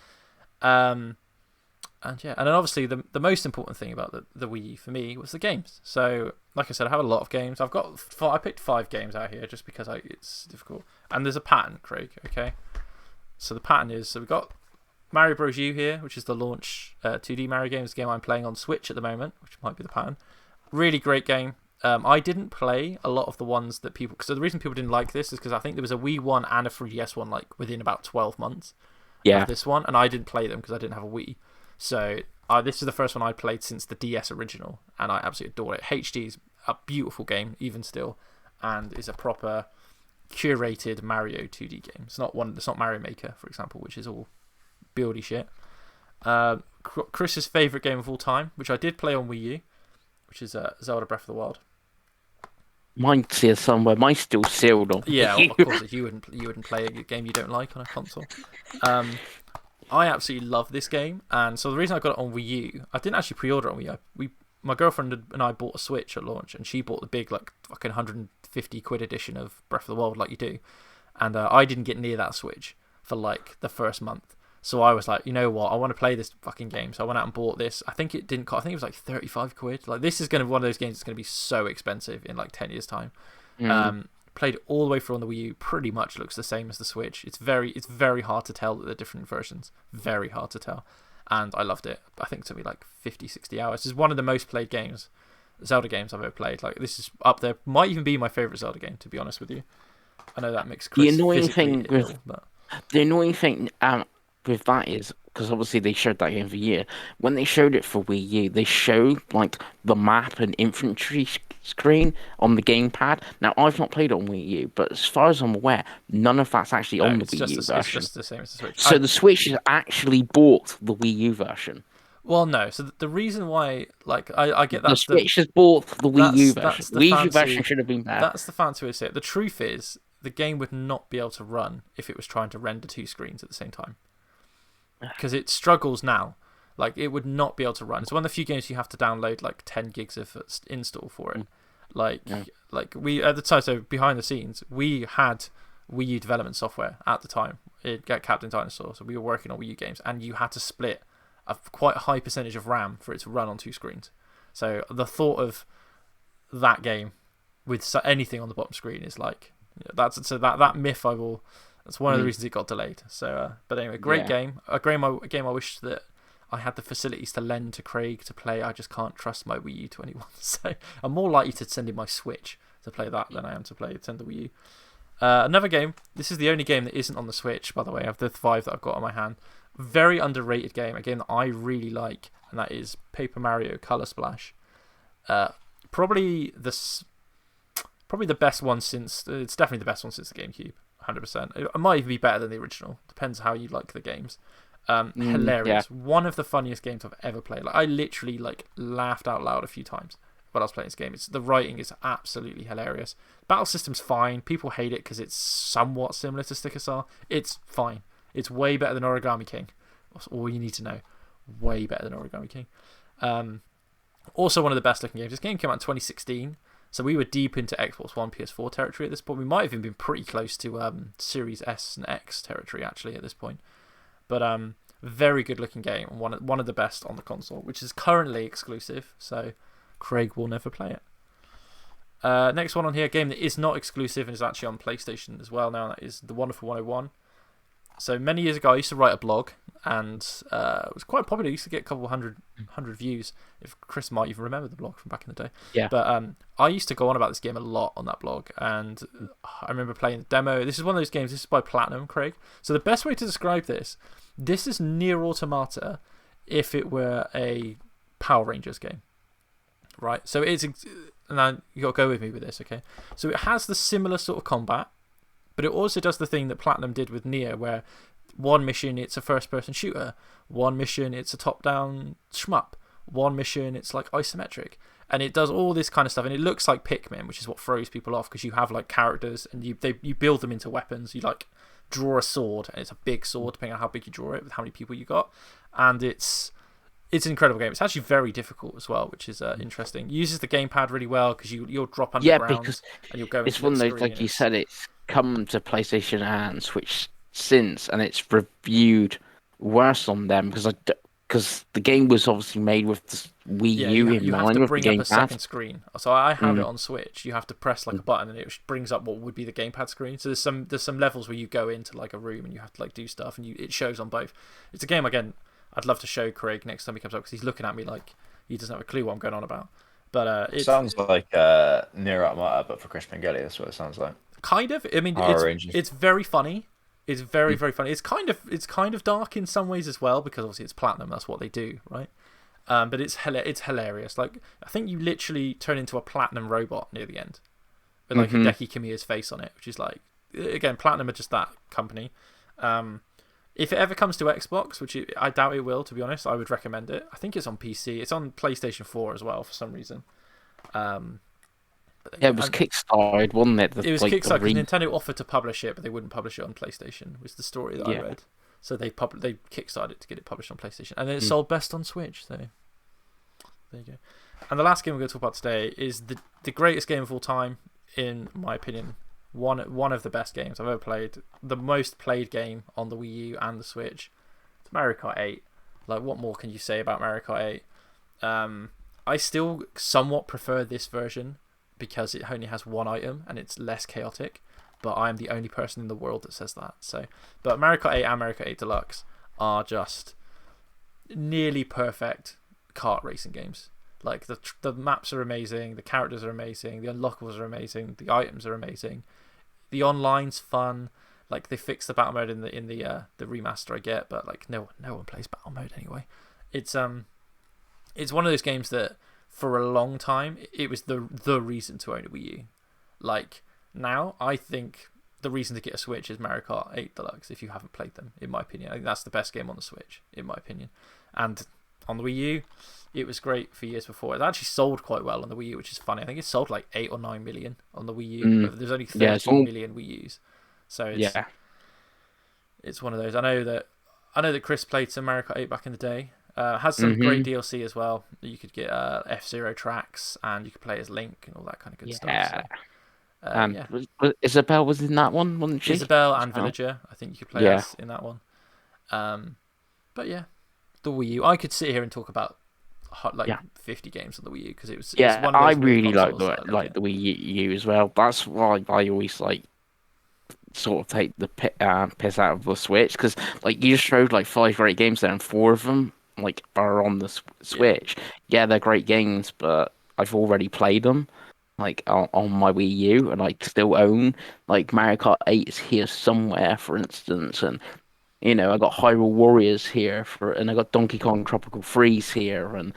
And then obviously the most important thing about the Wii U for me was the games. So like I said, I have a lot of games. I picked 5 games out here just because it's difficult. And there's a pattern, Craig. Okay, so the pattern is, so we've got Mario Bros. U here, which is the launch 2D Mario game. It's a game I'm playing on Switch at the moment, which might be the pattern. Really great game. I didn't play a lot of the ones that people. So the reason people didn't like this is because I think there was a Wii one and a 3DS one like within about 12 months. Of this one, and I didn't play them because I didn't have a Wii. So this is the first one I played since the DS original, and I absolutely adore it. HD is a beautiful game, even still, and is a proper curated Mario 2D game. It's not Mario Maker, for example, which is all buildy shit. Chris's favourite game of all time, which I did play on Wii U, which is Zelda Breath of the Wild. Mine's here somewhere. Mine's still sealed on. Yeah, of course. You wouldn't play a game you don't like on a console. I absolutely love this game, and so the reason I got it on Wii U, I didn't actually pre-order it on Wii U. My girlfriend and I bought a Switch at launch, and she bought the big like fucking 150 quid edition of Breath of the Wild, like you do, and I didn't get near that Switch for like the first month. So I was like, you know what, I want to play this fucking game. So I went out and bought this. I think it didn't cost. I think it was like 35 quid. Like, this is going to be one of those games that's going to be so expensive in like 10 years time. Played all the way through on the Wii U. Pretty much looks the same as the Switch. It's very hard to tell that they're different versions. Very hard to tell. And I loved it. I think it took me like 50, 60 hours. This is one of the most played Zelda games I've ever played. Like, this is up there. Might even be my favourite Zelda game, to be honest with you. I know that makes Chris the annoying thing ill, but... The annoying thing with that is, because obviously they showed that game for a year, when they showed it for Wii U, they showed like the map and infantry screen on the gamepad. Now, I've not played it on Wii U, but as far as I'm aware, none of that's actually on the Wii U version. It's just the same as the Switch. So the Switch has actually bought the Wii U version. Well, no. So the reason why, like, I get that. The Switch has bought the Wii U version. The Wii U version should have been bad. That's the fancy way to say it. The truth is, the game would not be able to run if it was trying to render 2 screens at the same time. Because it struggles now. Like, it would not be able to run. It's one of the few games you have to download like 10 gigs of install for it. Like we at the time, so behind the scenes, we had Wii U development software at the time. It got Captain Dinosaur, so we were working on Wii U games, and you had to split quite a high percentage of RAM for it to run on 2 screens. So the thought of that game with anything on the bottom screen is like That myth I will. That's one of the Mm. reasons it got delayed. So, but anyway, great game. A game I wish that I had the facilities to lend to Craig to play. I just can't trust my Wii U to anyone. So I'm more likely to send him my Switch to play that than I am to send the Wii U. Another game. This is the only game that isn't on the Switch, by the way, of the 5 that I've got on my hand. Very underrated game. A game that I really like, and that is Paper Mario Color Splash. Probably the best one since. It's definitely the best one since the GameCube. 100%. It might even be better than the original. Depends how you like the games. Hilarious. Yeah. One of the funniest games I've ever played. Like I literally laughed out loud a few times when I was playing this game. The writing is absolutely hilarious. Battle system's fine. People hate it because it's somewhat similar to Sticker Star. It's fine. It's way better than Origami King. That's all you need to know. Way better than Origami King. Also one of the best looking games. This game came out in 2016. So we were deep into Xbox One, PS4 territory at this point. We might have even been pretty close to Series S and X territory actually at this point. But very good looking game, one of the best on the console, which is currently exclusive. So Craig will never play it. Next one on here, a game that is not exclusive and is actually on PlayStation as well now. That is The Wonderful 101. So many years ago, I used to write a blog, and it was quite popular. I used to get a couple hundred views. If Chris might even remember the blog from back in the day. Yeah. But I used to go on about this game a lot on that blog, and I remember playing the demo. This is one of those games. This is by Platinum, Craig. So the best way to describe this is Nier Automata if it were a Power Rangers game. Right? So it's... Now, you got to go with me with this, okay? So it has the similar sort of combat, but it also does the thing that Platinum did with Nier, where one mission it's a first-person shooter, one mission it's a top-down shmup, one mission it's like isometric, and it does all this kind of stuff, and it looks like Pikmin, which is what throws people off because you have like characters and you build them into weapons. You like draw a sword, and it's a big sword depending on how big you draw it with how many people you got, and it's an incredible game. It's actually very difficult as well, which is interesting. It uses the gamepad really well because you'll drop underground because and you'll go. It's one of those, like you said, it's come to PlayStation and Switch since, and it's reviewed worse on them because the game was obviously made with the Wii U in you have mind to with the bring up a gamepad. second screen. So I have it on Switch. You have to press like a button, and it brings up what would be the gamepad screen. So there's some levels where you go into like a room and you have to like do stuff, and it shows on both. It's a game again. I'd love to show Craig next time he comes up because he's looking at me like he doesn't have a clue what I'm going on about. But it sounds like Nier Automata, but for Chris Pengelly. That's what it sounds like. Kind of. I mean, it's very funny. It's very funny. It's kind of dark in some ways as well because obviously it's Platinum. That's what they do, right? But it's hilarious. Like I think you literally turn into a Platinum robot near the end with like Hideki Kamiya's face on it, which is like again Platinum are just that company. If it ever comes to Xbox, which I doubt it will, to be honest, I would recommend it. I think it's on PC. It's on PlayStation 4 as well for some reason. It was Kickstarted, wasn't it? It was Kickstarted because Nintendo offered to publish it, but they wouldn't publish it on PlayStation, was the story that I read. So they Kickstarted it to get it published on PlayStation. And then it sold best on Switch. So there you go. And the last game we're going to talk about today is the greatest game of all time, in my opinion. One of the best games I've ever played. The most played game on the Wii U and the Switch. It's Mario Kart 8. Like, what more can you say about Mario Kart 8? I still somewhat prefer this version because it only has one item and it's less chaotic. But I am the only person in the world that says that. But Mario Kart 8 and Mario Kart 8 Deluxe are just nearly perfect kart racing games. Like the maps are amazing, the characters are amazing, the unlockables are amazing, the items are amazing. The online's fun. Like they fixed the battle mode in the remaster I get, but like no one plays battle mode anyway. It's one of those games that for a long time it was the reason to own a Wii U. Like now I think the reason to get a Switch is Mario Kart 8 Deluxe if you haven't played them, in my opinion. I think that's the best game on the Switch, in my opinion. And on the Wii U, it was great for years before. It actually sold quite well on the Wii U, which is funny. I think it sold like 8 or 9 million on the Wii U. But there's only 13 million Wii U's. So it's one of those. I know that Chris played some Mario Kart 8 back in the day. Has some great DLC as well. You could get F-Zero tracks, and you could play as Link and all that kind of good stuff. So, Isabelle was in that one, wasn't she? Isabelle and Villager, I think you could play as in that one. But yeah, the Wii U. I could sit here and talk about 50 games on the Wii U because it's one of those I really like consoles the Wii U as well. That's why I always like sort of take the piss out of the Switch because like you just showed like 5 great games there and 4 of them like are on the Yeah. Switch. Yeah, they're great games, but I've already played them like on my Wii U and I still own like Mario Kart 8 is here somewhere, for instance, and I got Hyrule Warriors here and I got Donkey Kong Tropical Freeze here, and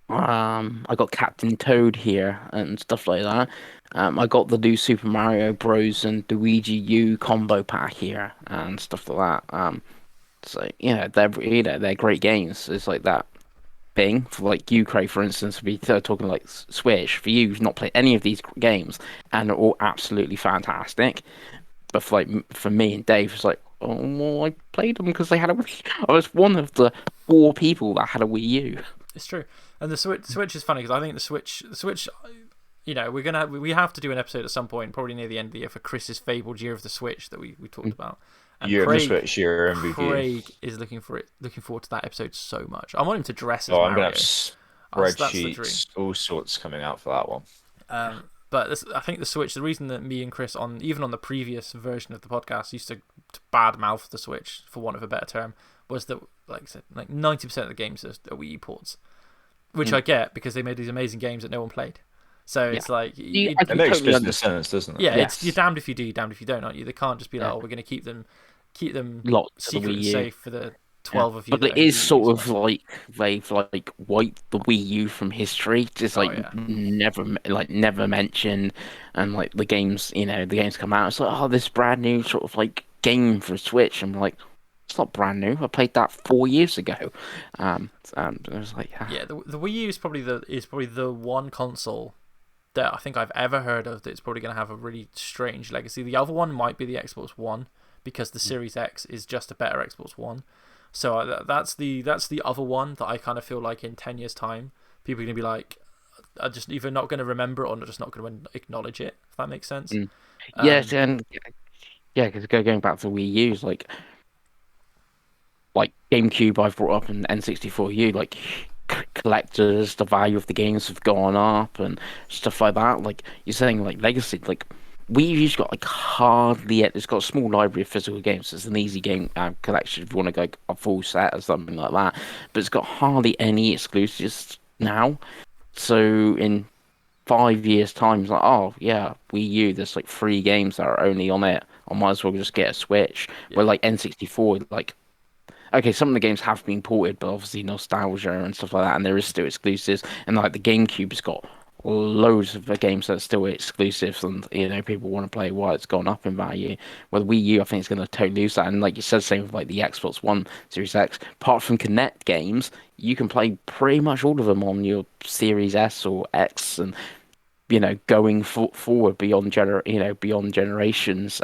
I got Captain Toad here and stuff like that. I got the new Super Mario Bros. And Luigi U combo pack here and stuff like that. So they're great games. It's like that thing for like you, Craig, for instance, to be talking like Switch. For you, you've not played any of these games, and they're all absolutely fantastic. But for me and Dave, it's like, oh, well, I played them because they had a Wii. I was one of the 4 people that had a Wii U. It's true. And the Switch is funny because I think the Switch, we have to do an episode at some point, probably near the end of the year, for Chris's fabled year of the Switch that we talked about. And Year of the Switch, year MVP. Craig is looking forward to that episode so much. I want him to dress as Oh, Mario. I'm gonna have That's the dream. spreadsheets, all sorts coming out for that one. But I think the Switch, the reason that me and Chris, even on the previous version of the podcast, used to badmouth the Switch, for want of a better term, was that, like I said, like 90% of the games are Wii U ports, which I get because they made these amazing games that no one played. So it's like it makes business sense, doesn't it? Yeah, it's you're damned if you do, you're damned if you don't, aren't you? They can't just be like, oh, we're going to keep them Locked secret and safe for the 12 of you. But it is sort of like they've like wiped the Wii U from history, just like never mentioned, and like the games come out. It's like, oh, this brand new sort of like game for Switch. I'm like, it's not brand new. I played that 4 years ago. And I was like, yeah, the Wii U is probably the one console that I think I've ever heard of that's probably going to have a really strange legacy. The other one might be the Xbox One, because the Series X is just a better Xbox One. So that's the other one that I kind of feel like in 10 years' time, people are going to be like, are just either not going to remember it or just not going to acknowledge it, if that makes sense. Yes, and because going back to Wii U's, like GameCube I've brought up, and N64U, like collectors, the value of the games have gone up and stuff like that. Like you're saying, like legacy, like Wii U's got like hardly it. It's got a small library of physical games. So it's an easy game collection if you want to go a full set or something like that. But it's got hardly any exclusives now. So in 5 years' time, it's like, oh yeah, Wii U, there's like 3 games that are only on it. I might as well just get a Switch. Yeah. Where like N64, like, okay, some of the games have been ported, but obviously nostalgia and stuff like that, and there is still exclusives. And like the GameCube's got loads of the games that are still exclusives, and people want to play while it's gone up in value. Well, the Wii U, I think, is going to totally lose that. And like you said, same with like the Xbox One, Series X. Apart from Kinect games, you can play pretty much all of them on your Series S or X, and going forward beyond beyond generations,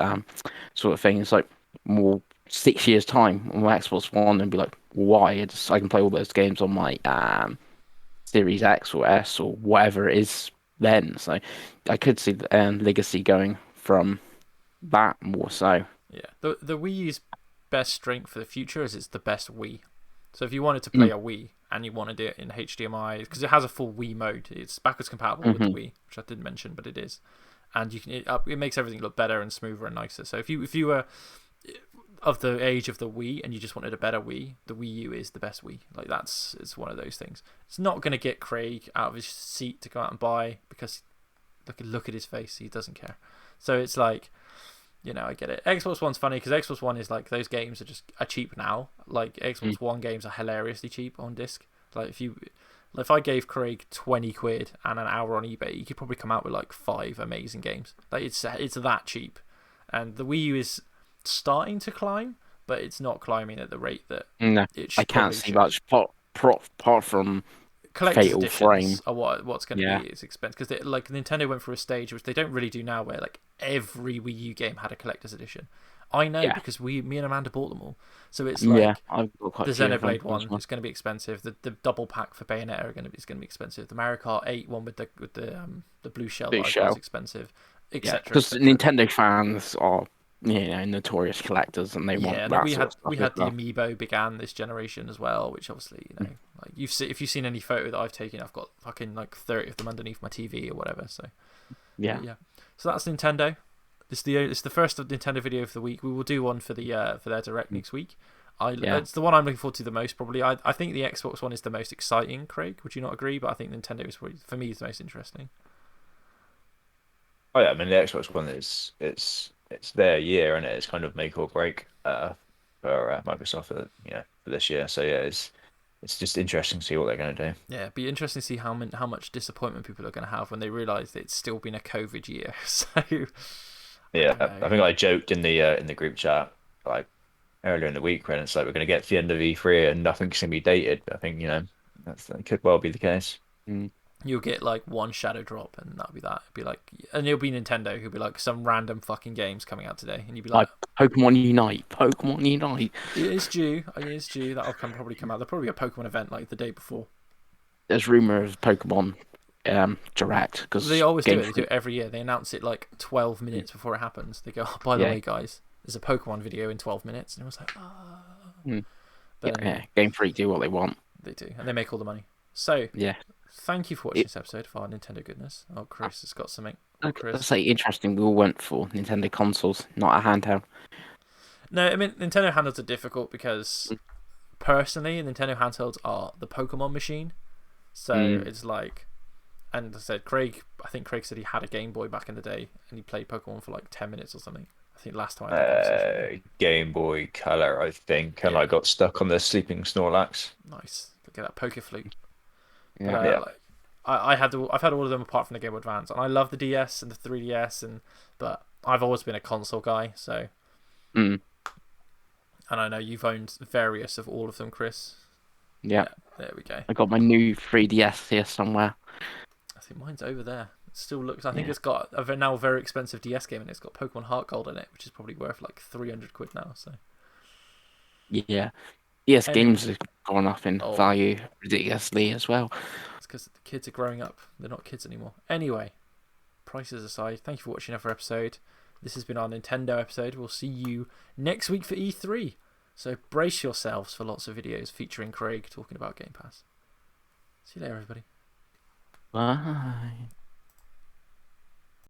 sort of thing. It's like more 6 years time on my Xbox One, and be like, why? I can play all those games on my Series X or S or whatever it is then. So I could see the legacy going from that more so. Yeah, the Wii U's best strength for the future is it's the best Wii. So if you wanted to play a Wii and you want to do it in HDMI, because it has a full Wii mode, it's backwards compatible with the Wii, which I didn't mention, but it is, and it makes everything look better and smoother and nicer. So if you were of the age of the Wii and you just wanted a better Wii, the Wii U is the best Wii. Like it's one of those things. It's not going to get Craig out of his seat to go out and buy, because look at his face, he doesn't care. So it's like, I get it. Xbox One's funny because Xbox One is like, those games are cheap now. Like Xbox One games are hilariously cheap on disc. Like if I gave Craig 20 quid and an hour on eBay, he could probably come out with like 5 amazing games. Like it's that cheap. And the Wii U is starting to climb, but it's not climbing at the rate that it should. I can't see much apart from collector's Fatal editions Frame. Are what's going to be its expense, because like Nintendo went through a stage which they don't really do now, where like every Wii U game had a collector's edition. I know because me and Amanda bought them all. So it's like I've got quite the Xenoblade one is going to be expensive. The double pack for Bayonetta is going to be expensive. The Mario Kart 8 one with the blue shell is expensive, etc. Because Nintendo fans are notorious collectors, and they want that. We had the Amiibo began this generation as well, which obviously like if you've seen any photo that I've taken, I've got fucking like 30 of them underneath my TV or whatever. So yeah. So that's Nintendo. It's the first Nintendo video of the week. We will do one for their direct next week. Yeah. It's the one I'm looking forward to the most, probably. I think the Xbox one is the most exciting, Craig. Would you not agree? But I think Nintendo is probably, for me, is the most interesting. Oh yeah, I mean the Xbox One is it's their year and it's kind of make or break for Microsoft for for this year. So yeah, it's just interesting to see what they're going to do. Yeah, it'd be interesting to see how much disappointment people are going to have when they realise that it's still been a COVID year. So Yeah, don't know. I think I joked in the group chat like earlier in the week when it's like we're going to get to the end of E3 and nothing's going to be dated. I think that could well be the case. Mm. You'll get like one shadow drop, and that'll be that. It'll be like, and it'll be Nintendo. Who'll be like some random fucking games coming out today, and you'll be like, Pokemon Unite, Pokemon Unite. it is due. It is due. That'll probably come out. There'll probably be a Pokemon event like the day before. There's rumor of Pokemon Direct because They always do it. They do it every year. They announce it like 12 minutes before it happens. They go, oh, by the way, guys, there's a Pokemon video in 12 minutes, and it was like, ah. But Game Freak do what they want. they do, and they make all the money. So Yeah. thank you for watching this episode of our Nintendo goodness. Oh, Chris has got something. Chris. Let's say interesting. We all went for Nintendo consoles, not a handheld. No, I mean Nintendo handhelds are difficult because personally, Nintendo handhelds are the Pokemon machine. So it's like, and I said, I think Craig said he had a Game Boy back in the day and he played Pokemon for like 10 minutes or something. I think last time I had that conversation. Game Boy Color, I think, and I got stuck on the sleeping Snorlax. Nice. Look at that Poke Flute. Yeah. But, like, I've had all of them apart from the Game Boy Advance, and I love the DS and the 3DS, but I've always been a console guy. So, Mm. and I know you've owned various of all of them, Chris. Yeah. There we go. I got my new 3DS here somewhere. I think mine's over there. It still looks. I think Yeah. it's got a now very expensive DS game, and it's got Pokemon Heart Gold in it, which is probably worth like 300 quid now. So Yeah. DS Anyway. games have gone up in Oh. value ridiculously as well. it's because the kids are growing up. They're not kids anymore. Anyway, prices aside, thank you for watching another episode. This has been our Nintendo episode. We'll see you next week for E3. So brace yourselves for lots of videos featuring Craig talking about Game Pass. See you later, everybody. Bye.